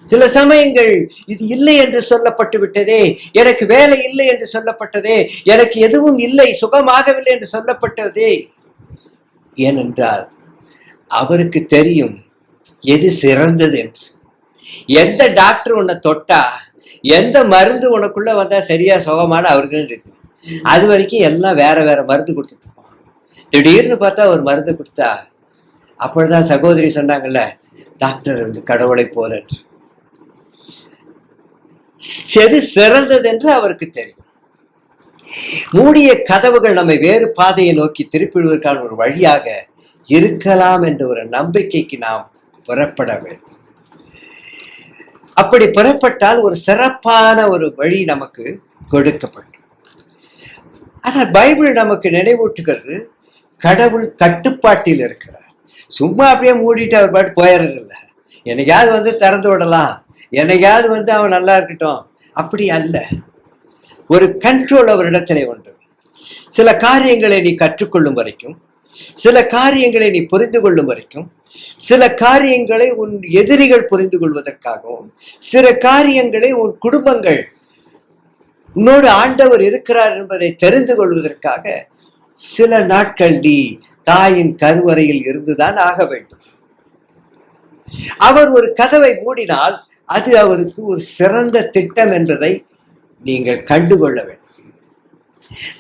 சில சமயங்கள் இது இல்லை என்று சொல்லப்பட்டு விட்டதே, எனக்கு வேலை இல்லை என்று சொல்லப்பட்டதே, எனக்கு எதுவும் இல்லை, சுகமாகவில்லை என்று சொல்லப்பட்டதே. ஏனென்றால் அவருக்கு தெரியும் எது சிறந்தது என்று. எந்த டாக்டர் உன்னை தொட்டா, எந்த மருந்து உனக்குள்ள வந்தா சரியா சுகமான அவருக்கு தான் தெரியும். அது வரைக்கும் எல்லாம் வேற வேற மருந்து கொடுத்துட்டு இருப்பான். திடீர்னு பார்த்தா ஒரு மருந்து கொடுத்தா, அப்பொழுதுதான் சகோதரி சொன்னாங்கல்ல, டாக்டர் வந்து கடவுளை போல எது சிறந்தது என்று அவருக்கு தெரியும். மூடிய கதவுகள் நம்மை வேறு பாதையை நோக்கி திருப்பிடுவதற்கான ஒரு வழியாக இருக்கலாம் என்ற ஒரு நம்பிக்கைக்கு நாம் புறப்பட வேண்டும். அப்படி புறப்பட்டால் ஒரு சிறப்பான ஒரு வழி நமக்கு கொடுக்கப்படும். ஆனால் பைபிள் நமக்கு நினைவூட்டுகிறது, கடவுள் கட்டுப்பாட்டில் இருக்கிறார். சும்மா அப்படியே மூடிட்டு அவர் பாட்டு போயிடுறது இல்லை. என்னைக்காவது வந்து திறந்து விடலாம், என்னைக்காவது வந்து அவன் நல்லா இருக்கட்டும், அப்படி அல்ல. ஒரு கண்ட்ரோல் அவரிடத்திலே உண்டு. சில காரியங்களை நீ கற்றுக்கொள்ளும் வரைக்கும், சில காரியங்களை நீ புரிந்து கொள்ளும் வரைக்கும், சில காரியங்களை உன் எதிரிகள் புரிந்து கொள்வதற்காகவும், சில காரியங்களை உன் குடும்பங்கள் உன்னோடு ஆண்டவர் இருக்கிறார் என்பதை தெரிந்து கொள்வதற்காக சில நாட்கள் நீ தாயின் கருவறையில் இருந்துதான் ஆக வேண்டும். அவர் ஒரு கதவை மூடினால் அது அவருக்கு ஒரு சிறந்த திட்டம் என்பதை நீங்கள் கண்டுகொள்ள வேண்டும்.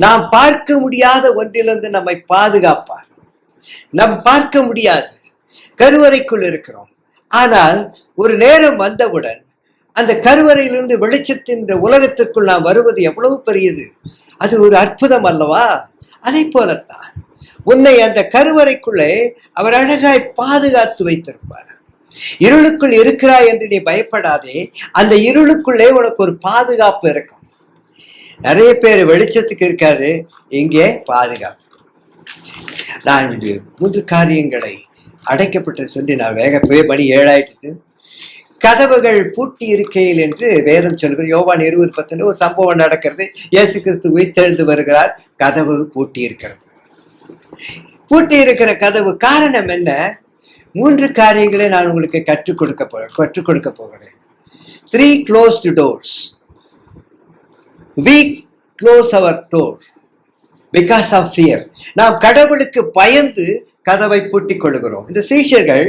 நாம் பார்க்க முடியாத ஒன்றிலிருந்து நம்மை பாதுகாப்பார். நாம் பார்க்க முடியாது, கருவறைக்குள் இருக்கிறோம். ஆனால் ஒரு நேரம் வந்தவுடன் அந்த கருவறையிலிருந்து வெளிச்சத்தின் உலகத்திற்குள் நாம் வருவது எவ்வளவு பெரியது, அது ஒரு அற்புதம் அல்லவா? அதை போலத்தான் உன்னை அந்த கருவறைக்குள்ளே அவர் அழகாய் பாதுகாத்து வைத்திருப்பார். இருளுக்குள் இருக்கிறாய் என்று நீ பயப்படாதே, அந்த இருளுக்குள்ளே உனக்கு ஒரு பாதுகாப்பு இருக்கும். நிறைய பேர் வெளிச்சத்துக்கு இருக்காது, இங்கே பாதுகாப்பு. நான் 3 காரியங்களை அடைக்கப்பட்டு சொல்லி நான் வேகப்போய் மணி 7 ஆயிடுச்சு. கதவுகள் பூட்டி இருக்கையில் என்று வேதம் சொல்கிறது. யோவான் 20:10 ஒரு சம்பவம் நடக்கிறது. இயேசு கிறிஸ்து உயிர்த்தெழுந்து வருகிறார், கதவு பூட்டி இருக்கிறது. பூட்டி இருக்கிற கதவு காரணம் என்ன? 3 காரியங்களை நான் உங்களுக்கு கற்றுக் கொடுக்க போகிறேன். 3 closed doors. We close our door because of fear. நாம் கடவுளுக்கு பயந்து கதவை பூட்டிக் கொள்கிறோம். இந்த சீஷர்கள்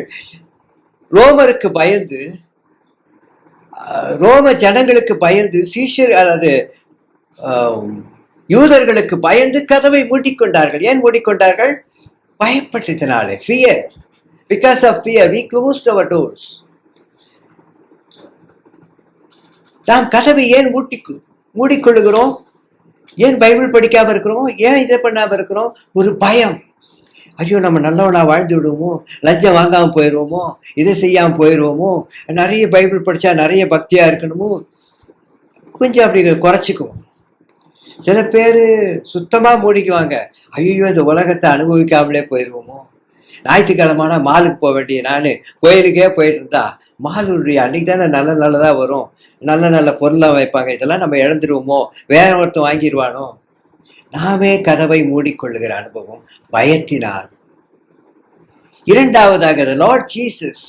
ரோமருக்கு பயந்து, ரோம ஜனங்களுக்கு பயந்து, சீஷர் அல்லது யூதர்களுக்கு பயந்து கதவை மூடிக்கொண்டார்கள். ஏன் மூடிக்கொண்டார்கள்? பயப்பட்டதினாலே. fear. Because of fear, we closed our doors. நாம் கதவை ஏன் மூடிக்கொள்ளுகிறோம்? ஏன் பைபிள் படிக்காம இருக்கிறோம்? ஏன் இதை பண்ணாம இருக்கிறோம்? ஒரு பயம். ஐயோ, நம்ம நல்லவனா வாழ்ந்து விடுவோமோ, லஞ்சம் வாங்காம போயிடுவோமோ, இதை செய்யாம போயிடுவோமோ, நிறைய பைபிள் படிச்சா நிறைய பக்தியா இருக்கணுமோ, கொஞ்சம் அப்படி குறைச்சிக்குவோம். சில பேர் சுத்தமா மூடிக்குவாங்க. ஐயோ, இந்த உலகத்தை அனுபவிக்காமலே போயிடுவோமோ. ஞாயிற்றுக்கிழமான மாலுக்கு போக வேண்டிய நான் கோயிலுக்கே போயிட்டு இருந்தா, மாலுடைய அன்னைக்கு தானே நல்லதா வரும், நல்ல பொருளாக வைப்பாங்க, இதெல்லாம் நம்ம இழந்துருவோமோ, வேற ஒருத்தன் வாங்கிடுவானோ. நாமே கதவை மூடிக்கொள்ளுகிற அனுபவம் பயத்தினால். இரண்டாவதாக, லார்ட் ஜீசஸ்,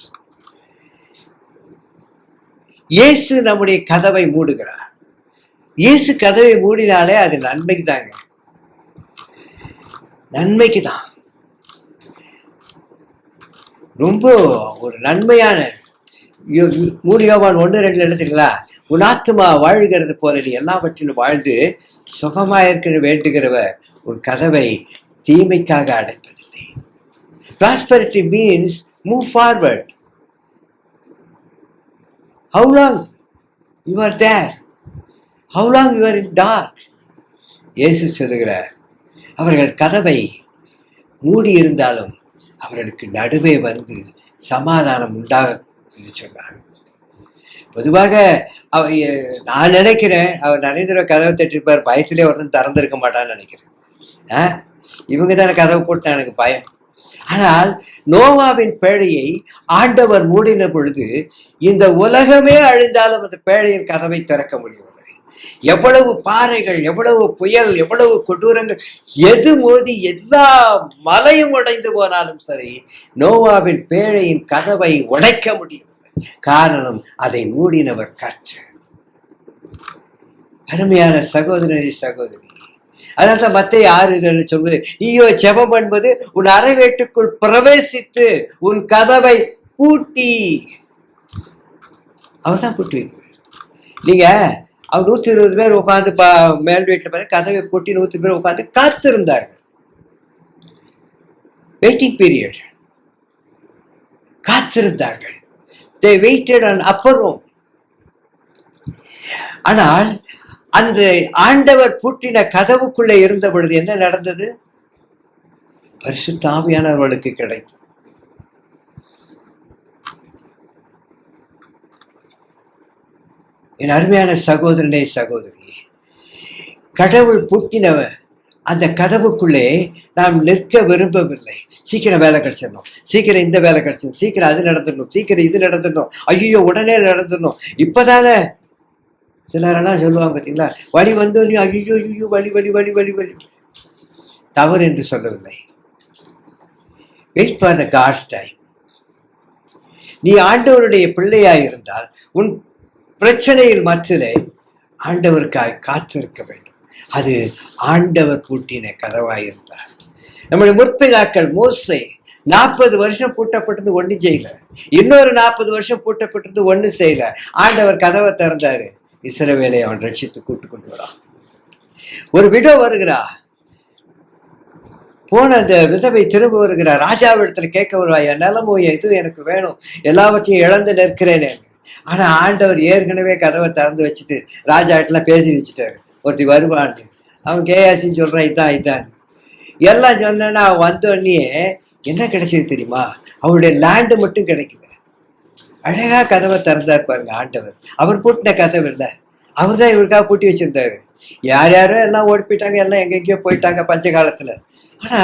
இயேசு நம்முடைய கதவை மூடுகிறார். இயேசு கதவை மூடினாலே அது நன்மைக்கு தாங்க, நன்மைக்கு தான். ரொம்ப ஒரு நன்மையான. யோவான் 1:2 எடுத்துங்களா, உன் ஆத்துமா வாழ்கிறது போல நீ எல்லாவற்றிலும் வாழ்ந்து சுகமாயிருக்க வேண்டுகிறவர் உன் கதவை தீமைக்காக அடைப்பதில்லை. Prosperity means move forward. How long you are there? How long you are in dark? இயேசு சொல்லுகிறார், அவர்கள் கதவை மூடி இருந்தாலும் அவர்களுக்கு நடுவே வந்து சமாதானம் உண்டாக என்று சொன்னார். பொதுவாக நான் நினைக்கிறேன், அவர் நிறைய தடவை கதவை தட்டிருப்பார், பயத்திலே ஒருத்தன் திறந்திருக்க மாட்டான்னு நினைக்கிறேன். இவங்க தானே கதவை போட்டு எனக்கு பயம். ஆனால் நோவாவின் பேழையை ஆண்டவர் மூடின பொழுது இந்த உலகமே அழிந்தாலும் அந்த பேழையின் கதவை திறக்க முடியவில்லை. எவ்வளவு பாறைகள், எவ்வளவு புயல், எவ்வளவு கொடூரங்கள், எது மோதி எல்லா மலையும் உடைந்து போனாலும் சரி, நோவாவின் பேழையின் கதவை உடைக்க முடியவில்லை. காரணம், அதை மூடினவர் கர்த்தர். அருமையான சகோதரனே, சகோதரி, அதனால்தான் மத்தேயு 6 சொல்வது, நீயோ ஜெபம் என்பது உன் அறை வீட்டுக்குள் பிரவேசித்து உன் கதவை பூட்டி. அவர் தான் பூட்டி வைக்கிறார். நீங்க அவர் 120 பேர் உட்காந்து மேல் வீட்டில் பார்த்து கதவை பூட்டி 100 பேர் உட்காந்து காத்திருந்தார்கள். வெயிட்டிங் பீரியட், காத்திருந்தார்கள். they waited on upper room. ஆனால் அந்த ஆண்டவர் பூட்டின கதவுக்குள்ளே இருந்த பொழுது என்ன நடந்தது? பரிசுத்த ஆவியானவர்களுக்கு கிடைத்தது. என் அருமையான சகோதரனே, சகோதரி, கடவுள் பூட்டினவன் அந்த கதவுக்குள்ளே நாம் நிற்க விரும்பவில்லை. சீக்கிரம் வேலை கிடைச்சிடணும், சீக்கிரம் இந்த வேலை கிடைச்சிடணும், சீக்கிரம் அது நடந்துடணும், சீக்கிரம் இது நடந்துடணும், ஐயோ உடனே நடந்துடணும். இப்பதானே சிலரெல்லாம் சொல்லுவாங்க பார்த்தீங்களா, வழி வந்தோம், ஐயோ ஐயோ வலி வலி வலி வலி வலி. தவறு என்று சொல்லவில்லை. Wait for the God's time. நீ ஆண்டவருடைய பிள்ளையாய் இருந்தால் உன் பிரச்சனையில் மத்தியிலே ஆண்டவருக்காய் காத்திருக்க வேண்டும். அது ஆண்டவர் பூட்டின கதவாயிருந்தார். நம்முடைய முற்பிதாக்கள் மோசே 40 வருஷம் பூட்டப்பட்டது ஒன்றும் செய்யல, இன்னொரு 40 வருஷம் பூட்டப்பட்டது ஒன்றும் செய்யல. ஆண்டவர் கதவை திறந்தாரு, இஸ்ரவேலை அவன் ரட்சித்து கூட்டு கொண்டு வரான். ஒரு விடோ வருகிறா, போன அந்த விதவை திரும்ப வருகிறார். ராஜாவிடத்துல கேட்க வருவா, என் நிலமோ இது எனக்கு வேணும், எல்லாவற்றையும் இழந்து நிற்கிறேனே. ஆனா ஆண்டவர் ஏற்கனவே கதவை திறந்து வச்சுட்டு ராஜா கிட்டலாம் பேசி வச்சுட்டாரு, ஒருத்தி வருவான்னு. அவன் கேயாசின்னு சொல்றான், இதான் இதான் எல்லாம் சொன்னா. அவன் வந்தோடனே என்ன கிடைச்சது தெரியுமா? அவருடைய லேண்டு மட்டும் கிடைக்கல. அழகா கதவை திறந்தார் பாருங்க ஆண்டவர். அவர் பூட்டின கதவு இல்லை, அவர் தான் இவருக்காக பூட்டி வச்சிருந்தாரு. யார் யாரோ எல்லாம் ஓடி போயிட்டாங்க, எல்லாம் எங்கெங்கயோ போயிட்டாங்க பஞ்ச காலத்துல. ஆனா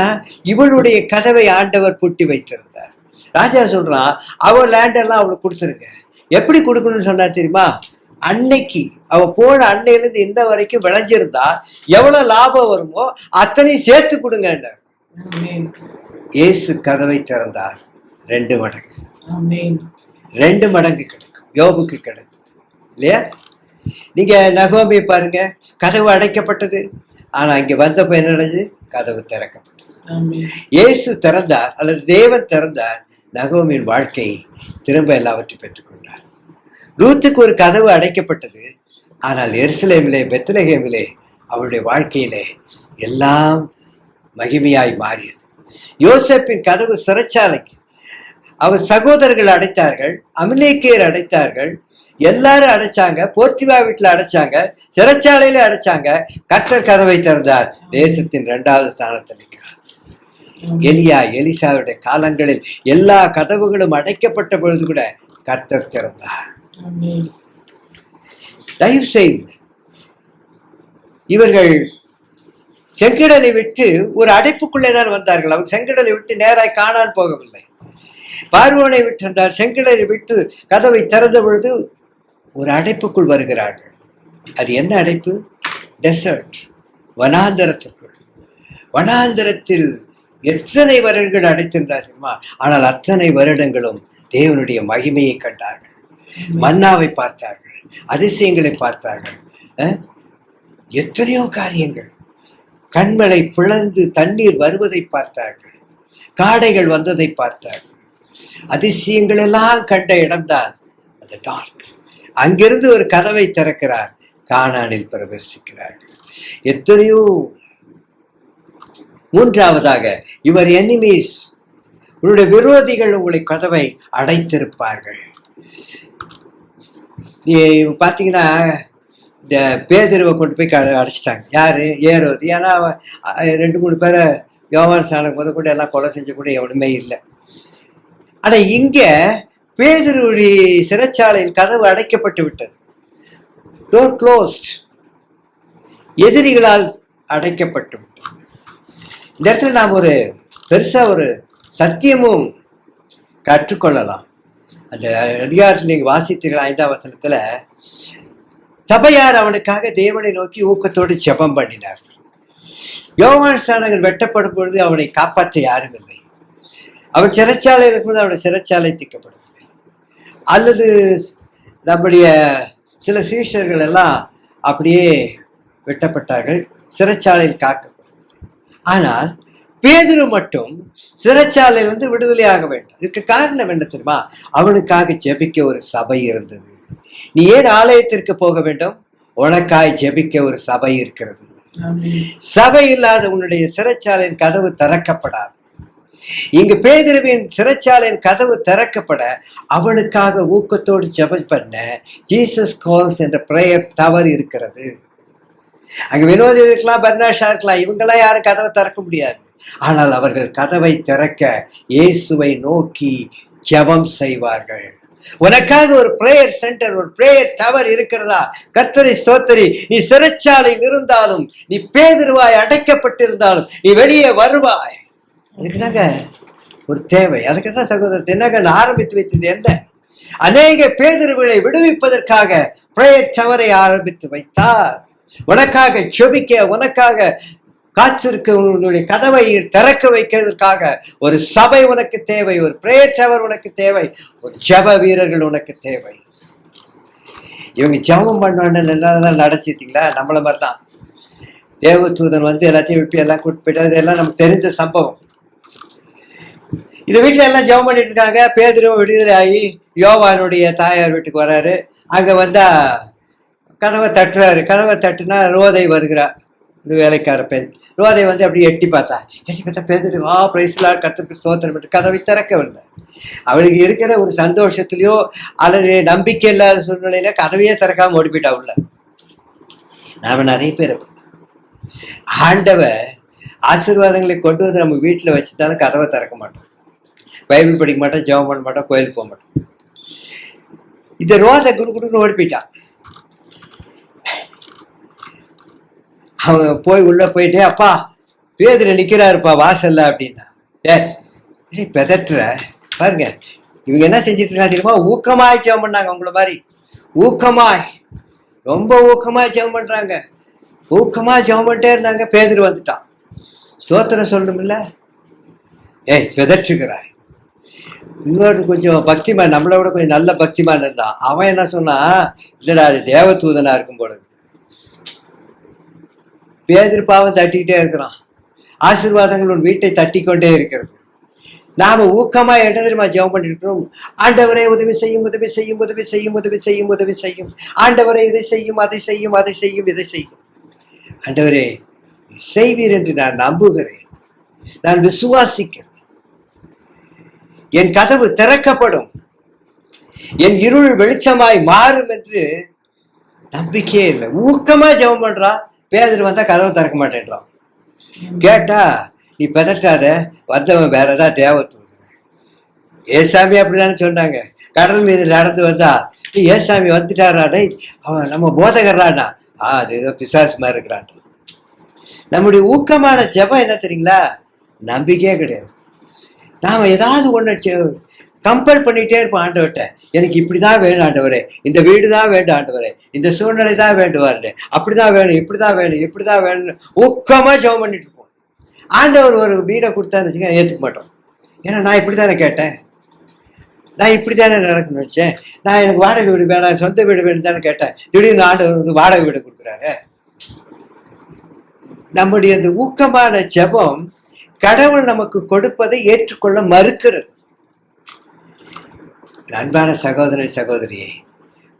இவளுடைய கதவை ஆண்டவர் பூட்டி வைத்திருந்தார். ராஜா சொல்றான், அவள் லேண்டெல்லாம் அவளுக்கு கொடுத்துருங்க. எப்படி கொடுக்கணும்னு சொன்னா தெரியுமா? அன்னைக்கு அவ போன அன்னையிலிருந்து இந்த வரைக்கும் விளைஞ்சிருந்தா எவ்வளவு லாபம் வருமோ அத்தனையும் சேர்த்து கொடுங்க. இயேசு கதவை திறந்தார், 2 மடங்கு 2 மடங்கு கிடைக்கும். யோபுக்கு கிடைத்தது இல்லையா? நீங்க நகோமி பாருங்க, கதவு அடைக்கப்பட்டது, ஆனா இங்க வந்தப்ப என்ன நடந்தது? கதவு திறக்கப்பட்டது. இயேசு திறந்தார், அல்லது தேவன் திறந்தார். நகோமியின் வாழ்க்கை திரும்ப எல்லாவற்றையும் பெற்றுக்கொண்டார். ரூத்துக்கு ஒரு கதவு அடைக்கப்பட்டது, ஆனால் எருசலேமிலே, பெத்லகேமிலே அவருடைய வாழ்க்கையிலே எல்லாம் மகிமையாய் மாறியது. யோசேப்பின் கதவு சிறைச்சாலைக்கு, அவர் சகோதரர்கள் அடைத்தார்கள், அமிலேக்கியர் அடைத்தார்கள், எல்லாரும் அடைச்சாங்க, போர்த்திவா வீட்டுல அடைச்சாங்க, சிறைச்சாலையில அடைச்சாங்க. கர்த்தர் கதவை திறந்தார், தேசத்தின் 2வது ஸ்தானத்தில் நிற்கிறார். எலியா எலிசாவுடைய காலங்களில் எல்லா கதவுகளும் அடைக்கப்பட்ட பொழுது கூட கர்த்தர் திறந்தார். தயவு செய்து இவர்கள் செங்கடலை விட்டு ஒரு அடைப்புக்குள்ளே தான் வந்தார்கள். அவர் செங்கடலை விட்டு நேராய் காணான் போகவில்லை. பார்வோனை விட்டு வந்தார். செங்கடலை விட்டு கதவை திறந்த பொழுது ஒரு அடைப்புக்குள் வருகிறார்கள். அது என்ன அடைப்பு? டெசர்ட், வனாந்தரத்திற்குள். வனாந்தரத்தில் எத்தனை வருடங்கள் அடைத்திருந்தார்கள், ஆனால் அத்தனை வருடங்களும் தேவனுடைய மகிமையை கண்டார்கள். மன்னாவை பார்த்தார்கள், அதிசயங்களை பார்த்தார்கள், எத்தனையோ காரியங்கள். கண்மலை பிளந்து தண்ணீர் வருவதை பார்த்தார்கள், காடைகள் வந்ததை பார்த்தார்கள். அதிசயங்கள் எல்லாம் கண்ட இடம்தான் அது டார்க். அங்கிருந்து ஒரு கதவை திறக்கிறார், கானானில் பிரவேசிக்கிறார்கள். எத்தனையோ. மூன்றாவதாக, யுவர் எனிமீஸ், உன்னுடைய விரோதிகள் உங்களை கதவை அடைத்திருப்பார்கள். பார்த்தீங்கன்னா இந்த பேதுருவை கொண்டு போய் அடைச்சிட்டாங்க. யாரு? ஏரோது. ஏன்னா 2-3 பேரை யோவான் ஸ்நானகம் முத கூட எல்லாம் கொலை செஞ்ச கூட எவனுமே இல்லை. ஆனா இங்க பேதுருவுடைய சிறைச்சாலையில் கதவு அடைக்கப்பட்டு விட்டது. Door closed. எதிரிகளால் அடைக்கப்பட்டு விட்டது. இந்த இடத்துல நாம் ஒரு பெருசா ஒரு சத்தியமும் கற்றுக்கொள்ளலாம். அந்த அதிகாரத்தில் நீங்க வாசித்தீர்கள் 5ஆம் வசனத்துல, சபையார் அவனுக்காக தேவனை நோக்கி ஊக்கத்தோடு ஜெபம் பண்ணினார். யோவான் ஸ்நானகன் வெட்டப்படும் பொழுது அவனை காப்பாற்ற யாரும் இல்லை. அவன் சிறைச்சாலை இருக்கும்போது அவனுடைய சிறைச்சாலை திக்கப்படவில்லை. அல்லது நம்முடைய சில சீஷர்கள் எல்லாம் அப்படியே வெட்டப்பட்டார்கள், சிறைச்சாலையில் காக்கப்படவில்லை. ஆனால் பேதுரு மட்டும் சிறைச்சாலையிலிருந்து விடுதலையாக வேண்டும். இதுக்கு காரணம் என்ன தெரியுமா? அவனுக்காக ஜெபிக்க ஒரு சபை இருந்தது. நீ ஏன் ஆலயத்திற்கு போக வேண்டும்? உனக்காய் ஜெபிக்க ஒரு சபை இருக்கிறது. சபை இல்லாத உன்னுடைய சிறைச்சாலையின் கதவு திறக்கப்படாது. இங்கு பேதுருவின் சிறைச்சாலையின் கதவு திறக்கப்பட அவனுக்காக ஊக்கத்தோடு ஜெபம் பண்ண ஜீசஸ் கால்ஸ் என்ற பிரேயர் டவர் இருக்கிறது. அங்க வினோதி இருக்கலாம், பர்னாஷா இருக்கலாம், இவங்கெல்லாம் யாரும் கதவை திறக்க முடியாது. ஆனால் அவர்கள் கதவை திறக்க இயேசுவை நோக்கி ஜெபம் செய்வார்கள். உனக்காக ஒரு பிரேயர் சென்டர், ஒரு பிரேயர் டவர் இருக்கிறதா? கர்த்தரை ஸ்தோத்திரி. நீ சிறைச்சாலையில் இருந்தாலும், நீ பேதுருவாய் அடைக்கப்பட்டிருந்தாலும், நீ வெளியே வருவாய். அதுக்குதாங்க ஒரு தேவை. அதுக்கு தான் சகோதரர் தினகரன் ஆரம்பித்து வைத்தது என்ன? அநேக பேதுருவை விடுவிப்பதற்காக பிரேயர் டவரை ஆரம்பித்து வைத்தார். உனக்காக ஜெபிக்க, உனக்காக காத்திருக்க, உன்னுடைய கதவை திறக்க வைக்கிறதுக்காக ஒரு சபை உனக்கு தேவை, ஒரு பிரேயர் டவர் உனக்கு தேவை, ஒரு ஜெப வீரர்கள் உனக்கு தேவை. இவங்க ஜெபம் பண்ணோன்னு எல்லாம் நடச்சிட்டீங்களா? நம்மள மாதிரி தான் தேவதூதன் வந்து எல்லாத்தையும் விட்டு எல்லாம் கூட்டு போயிட்டு, இதெல்லாம் நமக்கு தெரிஞ்ச சம்பவம். இந்த வீட்டுல எல்லாம் ஜெபம் பண்ணிட்டு இருக்காங்க. பேதுருவும் விடுதலை ஆகி யோவானுடைய தாயார் வீட்டுக்கு வராரு. அங்க வந்தா கதவை தட்டுறாரு. கதவை தட்டுனா ரோதை வருகிறார், இந்த வேலைக்கார பெண். ரோதை வந்து அப்படி எட்டி பார்த்தா பேதுரு பிரைஸ்லார் கர்த்தருக்கு ஸ்தோத்திரம் என்று கதவை திறக்கவில்லை. அவளுக்கு இருக்கிற ஒரு சந்தோஷத்துலயோ அல்லது நம்பிக்கை இல்லாத சூழ்நிலையில கதவையே திறக்காம ஓடி போயிட்டா உள்ள. நாம நிறைய பேர் ஆண்டவர் ஆசீர்வாதங்களை கொண்டு வந்து நம்ம வீட்டுல வச்சுதானே கதவை திறக்க மாட்டோம், பைபிள் படிக்க மாட்டோம், ஜெபம் பண்ண மாட்டோம், கோயிலுக்கு போக மாட்டோம். இந்த ரோதை குடுக்குன்னு ஓடி போயிட்டான். அவங்க போய் உள்ள போயிட்டே, அப்பா பேதுரு நிக்கிறாருப்பா வாசல்ல அப்படின்னா. பெதட்டுற பாருங்க. இவங்க என்ன செஞ்சுட்டு இருக்காங்க தெரியுமா? ஊக்கமாய் ஜெபம் பண்ணாங்க. உங்களை மாதிரி ஊக்கமாய், ரொம்ப ஊக்கமாய் ஜெபம் பண்றாங்க. ஊக்கமா ஜெபம் பண்ணிட்டே இருந்தாங்க. பேதுரு வந்துட்டான். ஸ்தோத்திரம் சொல்லணும்ல? பெதற்றுகிறாய். இன்னொரு கொஞ்சம் பக்திமான், நம்மளை விட கொஞ்சம் நல்ல பக்திமான் இருந்தான். அவன் என்ன சொன்னா, இல்லடா அது தேவதூதனா இருக்கும் போல. பேதுரு பாவம் தட்டிக்கிட்டே இருக்கிறான். ஆசீர்வாதங்கள் உன் வீட்டை தட்டி கொண்டே இருக்கிறது. நாம ஊக்கமா என்ன தெரியுமா ஜெபம் பண்ணிட்டு இருக்கோம்? ஆண்டவரே உதவி செய்யும், உதவி செய்யும், உதவி செய்யும், உதவி செய்யும், உதவி செய்யும். ஆண்டவரே இதை செய்யும், அதை செய்யும், அதை செய்யும், இதை செய்யும். ஆண்டவரே செய்வீர் என்று நான் நம்புகிறேன், நான் விசுவாசிக்கிறேன். என் கதவு திறக்கப்படும், என் இருள் வெளிச்சமாய் மாறும் என்று நம்பிக்கையே இல்லை. ஊக்கமா ஜெபம் பண்றா. பேதுரு வந்தா கதவை திறக்க மாட்டேன்றான். கேட்டா, நீ பெதட்டாத, வந்தவன் வேற ஏதாவது தேவதூதன். ஏசாமி அப்படிதானே சொன்னாங்க. கடல் மீது நடந்து வந்தா, நீ ஏசாமி வந்துட்டாராடே, அவன் நம்ம போதகர்றானா? அது ஏதோ பிசாசு மாதிரி இருக்கிறான். நம்முடைய ஊக்கமான ஜெபம் என்ன தெரியுங்களா? நம்பிக்கையே கிடையாது. நாம ஏதாவது ஒண்ணு கம்பல் பண்ணிட்டே இருப்போம் ஆண்டவர்கிட்ட. எனக்கு இப்படிதான் வேணும் ஆண்டவரே, இந்த வீடு தான் வேண்டும் ஆண்டவரே, இந்த சூழ்நிலை தான் வேண்டுவாரு, அப்படிதான் வேணும், இப்படிதான் வேணும், இப்படிதான் வேணும். ஊக்கமா ஜெபம் பண்ணிட்டு இருப்போம். ஆண்டவர் ஒரு வீடை கொடுத்தான்னு வச்சுக்க, ஏற்றுக்க மாட்டோம். ஏன்னா நான் இப்படித்தானே கேட்டேன், நான் இப்படித்தானே நடக்கணும்னு நினைச்சேன், நான் எனக்கு வாடகை வீடு வேணாம், சொந்த வீடு வேணும் தானே கேட்டேன். திடீர்னு ஆண்டவர் வந்து வாடகை வீடு கொடுக்குறாரு. நம்முடைய அந்த ஊக்கமான ஜெபம் கடவுள் நமக்கு கொடுப்பதை ஏற்றுக்கொள்ள மறுக்கிறது. அன்பான சகோதர சகோதரியே,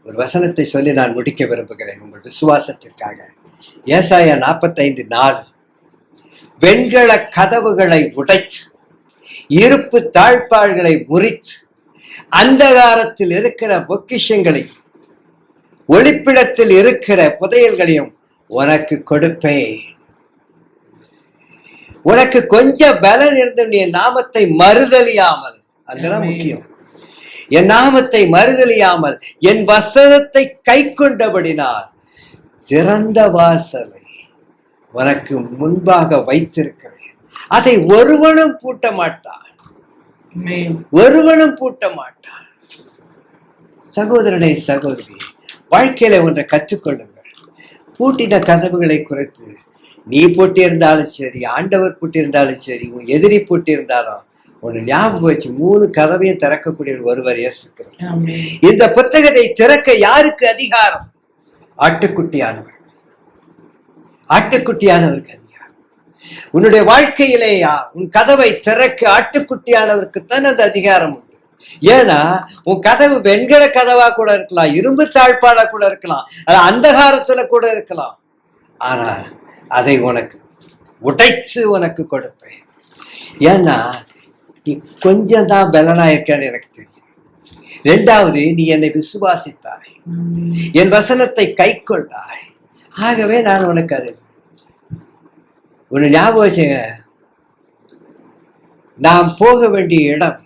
ஒரு வசனத்தை சொல்லி நான் முடிக்க விரும்புகிறேன் உங்கள் விசுவாசத்திற்காக. ஏசாயா 45:4, வெண்கல கதவுகளை உடைத்து, இருப்பு தாழ்பாள்களை முறித்து, அந்தகாரத்தில் இருக்கிற பொக்கிஷங்களை, ஒளிப்பிடத்தில் இருக்கிற புதையல்களையும் உனக்கு கொடுப்பேன். உனக்கு கொஞ்சம் பலன் இருந்து என் நாமத்தை மறுதலியாமல், அதுதான் முக்கியம், என் நாமத்தை மறுதலியாமல் என் வசனத்தை கை கொண்டபடினால் திறந்த வாசலை உனக்கு முன்பாக வைத்திருக்கிறேன், அதை ஒருவனும் பூட்ட மாட்டான். ஒருவனும் பூட்ட மாட்டான். சகோதரனை சகோதரி, வாழ்க்கையில ஒன்றை கற்றுக்கொள்ளுங்கள். பூட்டின கதவுகளை குறைத்து, நீ பூட்டியிருந்தாலும் சரி, ஆண்டவர் பூட்டியிருந்தாலும் சரி, உன் எதிரி பூட்டியிருந்தாலும் ஒன்று ஞாபகம் வச்சு, 3 கதவையும் திறக்கக்கூடிய ஒருவர் இயேசு கிறிஸ்து. இந்த புத்தகத்தை திறக்க யாருக்கு அதிகாரம்? ஆட்டுக்குட்டியானவர். ஆட்டுக்குட்டியானவருக்கு அதிகாரம். உன்னுடைய வாழ்க்கையிலேயா உன் கதவை திறக்க ஆட்டுக்குட்டியானவருக்கு தான் அந்த அதிகாரம் உண்டு. ஏன்னா உன் கதவு வெண்கல கதவா கூட இருக்கலாம், இரும்பு தாழ்பாலா கூட இருக்கலாம், அந்தகாரத்துல கூட இருக்கலாம். ஆனால் அதை உனக்கு உடைச்சு உனக்கு கொடுப்பேன். ஏன்னா நீ கொஞ்சம் தான் பலனா இருக்கன்னு எனக்கு தெரியும். 2வது, நீ என்னை விசுவாசித்தாய், என் வசனத்தை கை கொண்டாய். ஆகவே நான் உனக்கு அது ஒன்று ஞாபகம் வச்சுங்க. நாம் போக வேண்டிய இடம்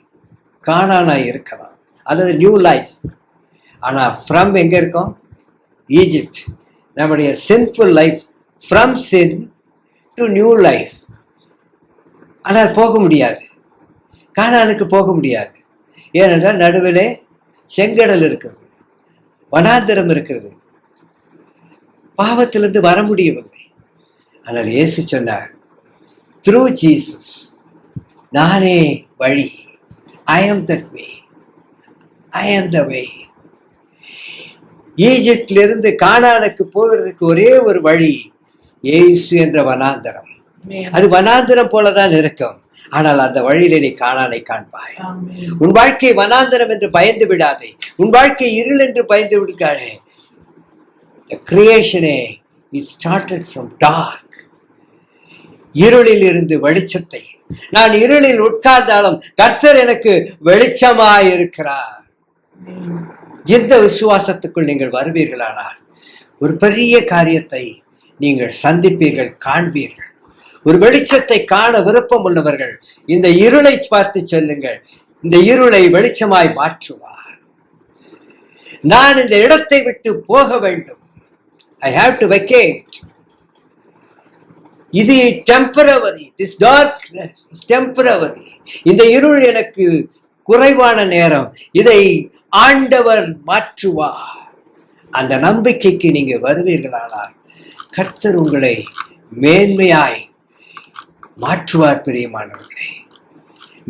கானானா இருக்கலாம், அல்லது நியூ லைஃப். ஆனா ஃப்ரம் எங்க இருக்கோம்? ஈஜிப்ட். நம்முடைய sinful life from sin to new life. ஆனால் போக முடியாது, கானானுக்கு போக முடியாது. ஏனென்றால் நடுவிலே செங்கடல் இருக்கிறது, வனாந்தரம் இருக்கிறது, பாவத்திலிருந்து வர முடியவில்லை. ஆனால் இயேசு சொன்னார், த்ரூ ஜீசஸ், நானே வழி, ஐ ஆம் தட் வே, ஐ ஆம் த வே. ஈஜிப்டிலிருந்து கானானுக்கு போகிறதுக்கு ஒரே ஒரு வழி, இயேசு என்ற வனாந்தரம். அது வனாந்தரம் போலதான் இருக்கும், ஆனால் அந்த வழியிலே நீ கானானை காண்பாய். உன் வாழ்க்கை வனாந்தரம் என்று பயந்து விடாதே, உன் வாழ்க்கை இருள் என்று பயந்து விடுக்காதே. The creation, it started from dark. இருளில் இருந்து வெளிச்சத்தை, நான் இருளில் உட்கார்ந்தாலும் கர்த்தர் எனக்கு வெளிச்சமாய் இருக்கிறார். இந்த விசுவாசத்துக்குள் நீங்கள் வருவீர்களானால் ஒரு பெரிய காரியத்தை நீங்கள் சந்திப்பீர்கள், காண்பீர்கள். ஒரு வெளிச்சத்தை காண விருப்பம் உள்ளவர்கள் இந்த இருளை பார்த்து சொல்லுங்கள், இந்த இருளை வெளிச்சமாய் மாற்றுவார். நான் இந்த இடத்தை விட்டு போக வேண்டும். I have to vacate. இது temporary. This darkness is temporary. இந்த இருள் எனக்கு குறைவான நேரம், இதை ஆண்டவர் மாற்றுவார். அந்த நம்பிக்கைக்கு நீங்க வருவீர்களானால் கர்த்தர் உங்களை மேன்மையாய் மாற்றுவார். பிரியமானவர்களே,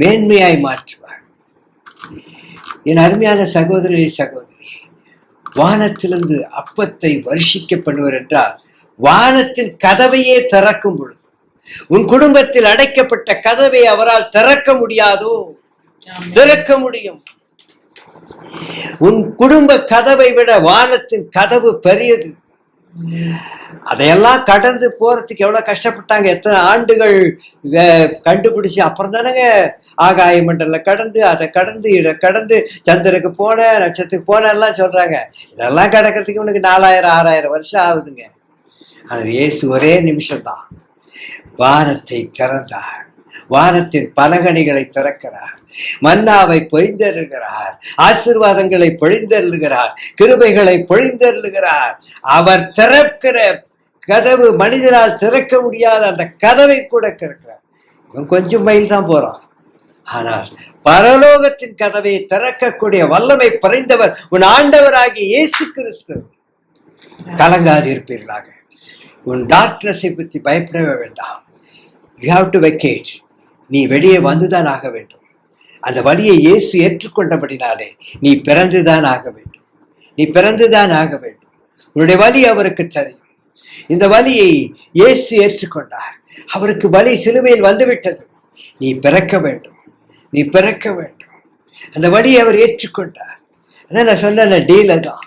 மேன்மையாய் மாற்றுவார். என் அருமையான சகோதரி சகோதரி, வானத்திலிருந்து அப்பத்தை வருஷிக்கப்படுவார் என்றால் வானத்தின் கதவையே திறக்கும் பொழுது உன் குடும்பத்தில் அடைக்கப்பட்ட கதவை அவரால் திறக்க முடியாதோ? திறக்க முடியும். உன் குடும்ப கதவை விட வானத்தின் கதவு பெரியது. அதையெல்லாம் கடந்து போறதுக்கு எவ்வளவு கஷ்டப்பட்டாங்க, எத்தனை ஆண்டுகள் கண்டுபிடிச்சு அப்புறம் தானங்க ஆகாய மண்டல கடந்து, அதை கடந்து, இதை கடந்து சந்திரனுக்கு போன, நட்சத்திரத்துக்கு போன எல்லாம் சொல்றாங்க. இதெல்லாம் கடக்கிறதுக்கு உனக்கு 4000-6000 வருஷம் ஆகுதுங்க. ஆனால் இயேசு ஒரே நிமிஷம்தான் வானத்தை திறந்தார். வானத்தின் பலகணிகளை திறக்கிறார், மன்னாவை பொழிந்தருகிறார், ஆசீர்வாதங்களை பொழிந்தருளுகிறார், கிருபைகளை பொழிந்தருளுகிறார். அவர் திறக்கிற கதவு மனிதனால் திறக்க முடியாத அந்த கதவை கூட திறக்கிறார். இவன் கொஞ்சம் மைல் தான் போறான், ஆனால் பரலோகத்தின் கதவை திறக்கக்கூடிய வல்லமை படைந்தவர் உன் ஆண்டவராகிய இயேசு கிறிஸ்து. கலங்காது இருப்பீர்களாக. உன் டார்க்னஸை பற்றி பயப்படவே வேண்டாம். You have to vacate. நீ வெளியே வந்துதான் ஆக வேண்டும். அந்த வழியை இயேசு ஏற்றுக்கொண்டபடினாலே நீ பிறந்துதான் ஆக வேண்டும். நீ பிறந்துதான் ஆக வேண்டும். உன்னுடைய வழி அவருக்கு தெரியும். இந்த வழியை இயேசு ஏற்றுக்கொண்டார். அவருக்கு வழி சிலுவையில் வந்துவிட்டது. நீ பிறக்க வேண்டும், நீ பிறக்க வேண்டும். அந்த வழியை அவர் ஏற்றுக்கொண்டார். அதான் நான் சொன்ன டீல் தான்.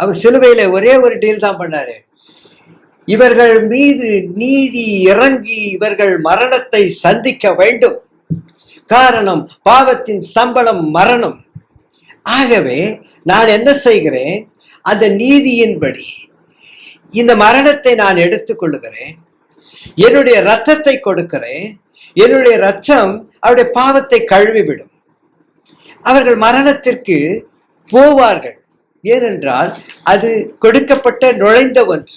அவர் சிலுவையில ஒரே ஒரு டீல் தான் பண்ணாரு. இவர்கள் மீது நீதி இறங்கி இவர்கள் மரணத்தை சந்திக்க வேண்டும். காரணம், பாவத்தின் சம்பளம் மரணம். ஆகவே நான் என்ன செய்கிறேன், அந்த நீதியின்படி இந்த மரணத்தை நான் எடுத்துக்கொள்ளுகிறேன். என்னுடைய இரத்தத்தை கொடுக்கிறேன். என்னுடைய இரத்தம் அவருடைய பாவத்தை கழுவிவிடும். அவர்கள் மரணத்திற்கு போவார்கள். ஏனென்றால் அது கொடுக்கப்பட்ட நுழைந்த ஒன்று.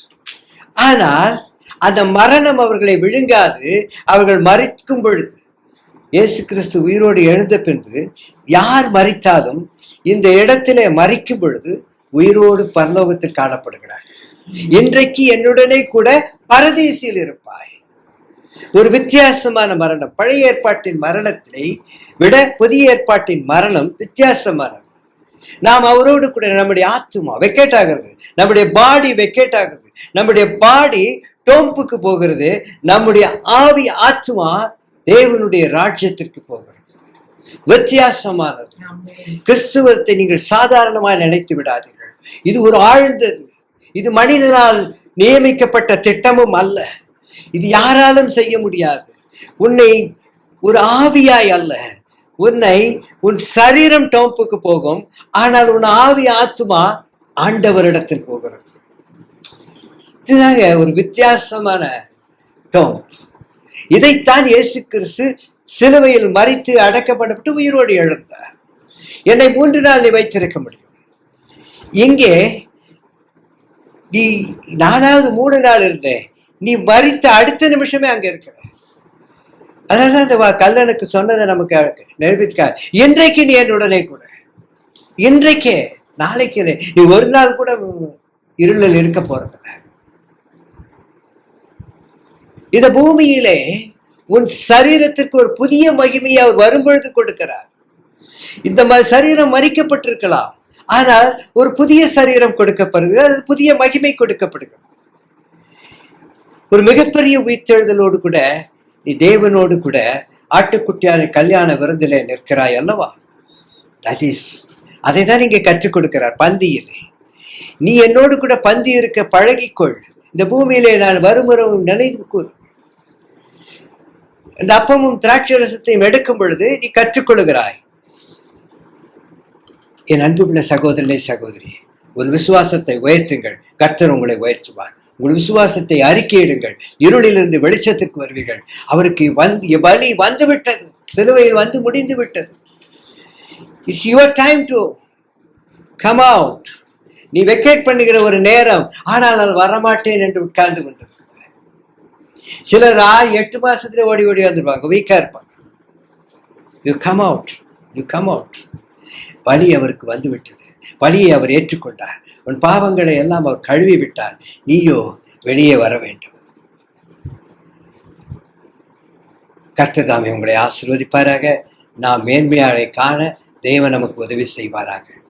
ஆனால் அந்த மரணம் அவர்களை விழுங்காது. அவர்கள் மரிக்கும் பொழுது இயேசு கிறிஸ்து உயிரோடு எழுந்த பின்பு யார் மரித்தாலும் இந்த இடத்திலே மரிக்கும் பொழுது உயிரோடு பரலோகத்தில் காணப்படுகிறார். இன்றைக்கு என்னுடனே கூட பரதீசில் இருப்பாய். ஒரு வித்தியாசமான மரணம். பழைய ஏற்பாட்டின் மரணத்தை விட புதிய ஏற்பாட்டின் மரணம் வித்தியாசமானது. நாம் அவரோடு கூட நம்முடைய ஆத்துமா வெக்கேட் ஆகிறது, நம்முடைய பாடி வெக்கேட் ஆகிறது, நம்முடைய பாடி டோம்புக்கு போகிறது, நம்முடைய ஆவி ஆத்துமா தேவனுடைய ராஜ்யத்திற்கு போகிறது. வித்தியாசமானது. கிறிஸ்துவத்தை நீங்கள் சாதாரணமாக நினைத்து விடாதீர்கள். இது ஒரு ஆழ்ந்தது. இது மனிதனால் நியமிக்கப்பட்ட திட்டமும் அல்ல. இது யாராலும் செய்ய முடியாது. உன்னை ஒரு ஆவியாய் அல்ல, உன் சரீரம் டோம்புக்கு போகும், ஆனால் உன் ஆவி ஆத்துமா ஆண்டவரிடத்தில் போகிறது. இதுதாங்க ஒரு வித்தியாசமான டோம். இதைத்தான் இயேசு கிறிஸ்து சிலுவையில் மரித்து அடக்கப்பட்டு உயிரோடு எழுந்தார். என்னை 3 நாள் நீ வைத்திருக்க முடியும். இங்கே நீ 4வது 3 நாள் இருந்தேன், நீ மரித்த அடுத்த நிமிஷமே அங்க இருக்கிற. அதனாலதான் இந்த கல்லனுக்கு சொன்னதை நமக்கு நிரூபிக்க, இன்றைக்கு நீ என்னுடனே கூட, இன்றைக்கே, நாளைக்கு நீ ஒரு நாள் கூட இருளில் இருக்க போறதில்லை. இந்த பூமியிலே உன் சரீரத்திற்கு ஒரு புதிய மகிமையை அவர் வரும்பொழுது கொடுக்கிறார். இந்த சரீரம் மரிக்கப்பட்டிருக்கலாம், ஆனால் ஒரு புதிய சரீரம் கொடுக்கப்படுகிறது, அது புதிய மகிமை கொடுக்கப்படுகிறது. ஒரு மிகப்பெரிய உயிர்த்தெழுதலோடு கூட நீ தேவனோடு கூட ஆட்டுக்குட்டியான கல்யாண விருந்திலே நிற்கிறாய் அல்லவா? தட் இஸ், அதை தான் இங்கே கற்றுக் கொடுக்கிறார் பந்தியிலே. நீ என்னோடு கூட பந்தி இருக்க பழகிக்கொள். இந்த பூமியிலே நான் வருமுறவும் நினைவு கூறு. இந்த அப்பமும் திராட்சை ரசத்தையும் எடுக்கும் பொழுது நீ கற்றுக்கொள்கிறாய். என் அன்புள்ள சகோதரனே சகோதரி, உன் விசுவாசத்தை உயர்த்துங்கள், கர்த்தர் உங்களை உயர்த்துவார். உங்கள் விசுவாசத்தை அறிக்கையிடுங்கள், இருளிலிருந்து வெளிச்சத்துக்கு வருவீர்கள். அவருக்கு பலி வந்து விட்டது, சிலுவையில் வந்து முடிந்து விட்டது. It's your time to come out. நீ வெக்கேட் பண்ணுகிற ஒரு நேரம், ஆனால் நான் வரமாட்டேன் என்று உட்கார்ந்து கொண்டிருக்கிறேன். சிலர் 8 மாசத்துல ஓடி ஓடி வந்துருவாங்க, வீக்கா இருப்பாங்க. You come out, you come out. பலி அவருக்கு வந்து விட்டது, பலியை அவர் ஏற்றுக்கொண்டார், உன் பாவங்களை எல்லாம் அவர் கழுவி விட்டார், நீயோ வெளியே வர வேண்டும். கர்த்தர் தாமே உங்களை ஆசீர்வதிப்பாராக. நாம் மேன்மையாளை காண தேவன் நமக்கு உதவி செய்வாராக.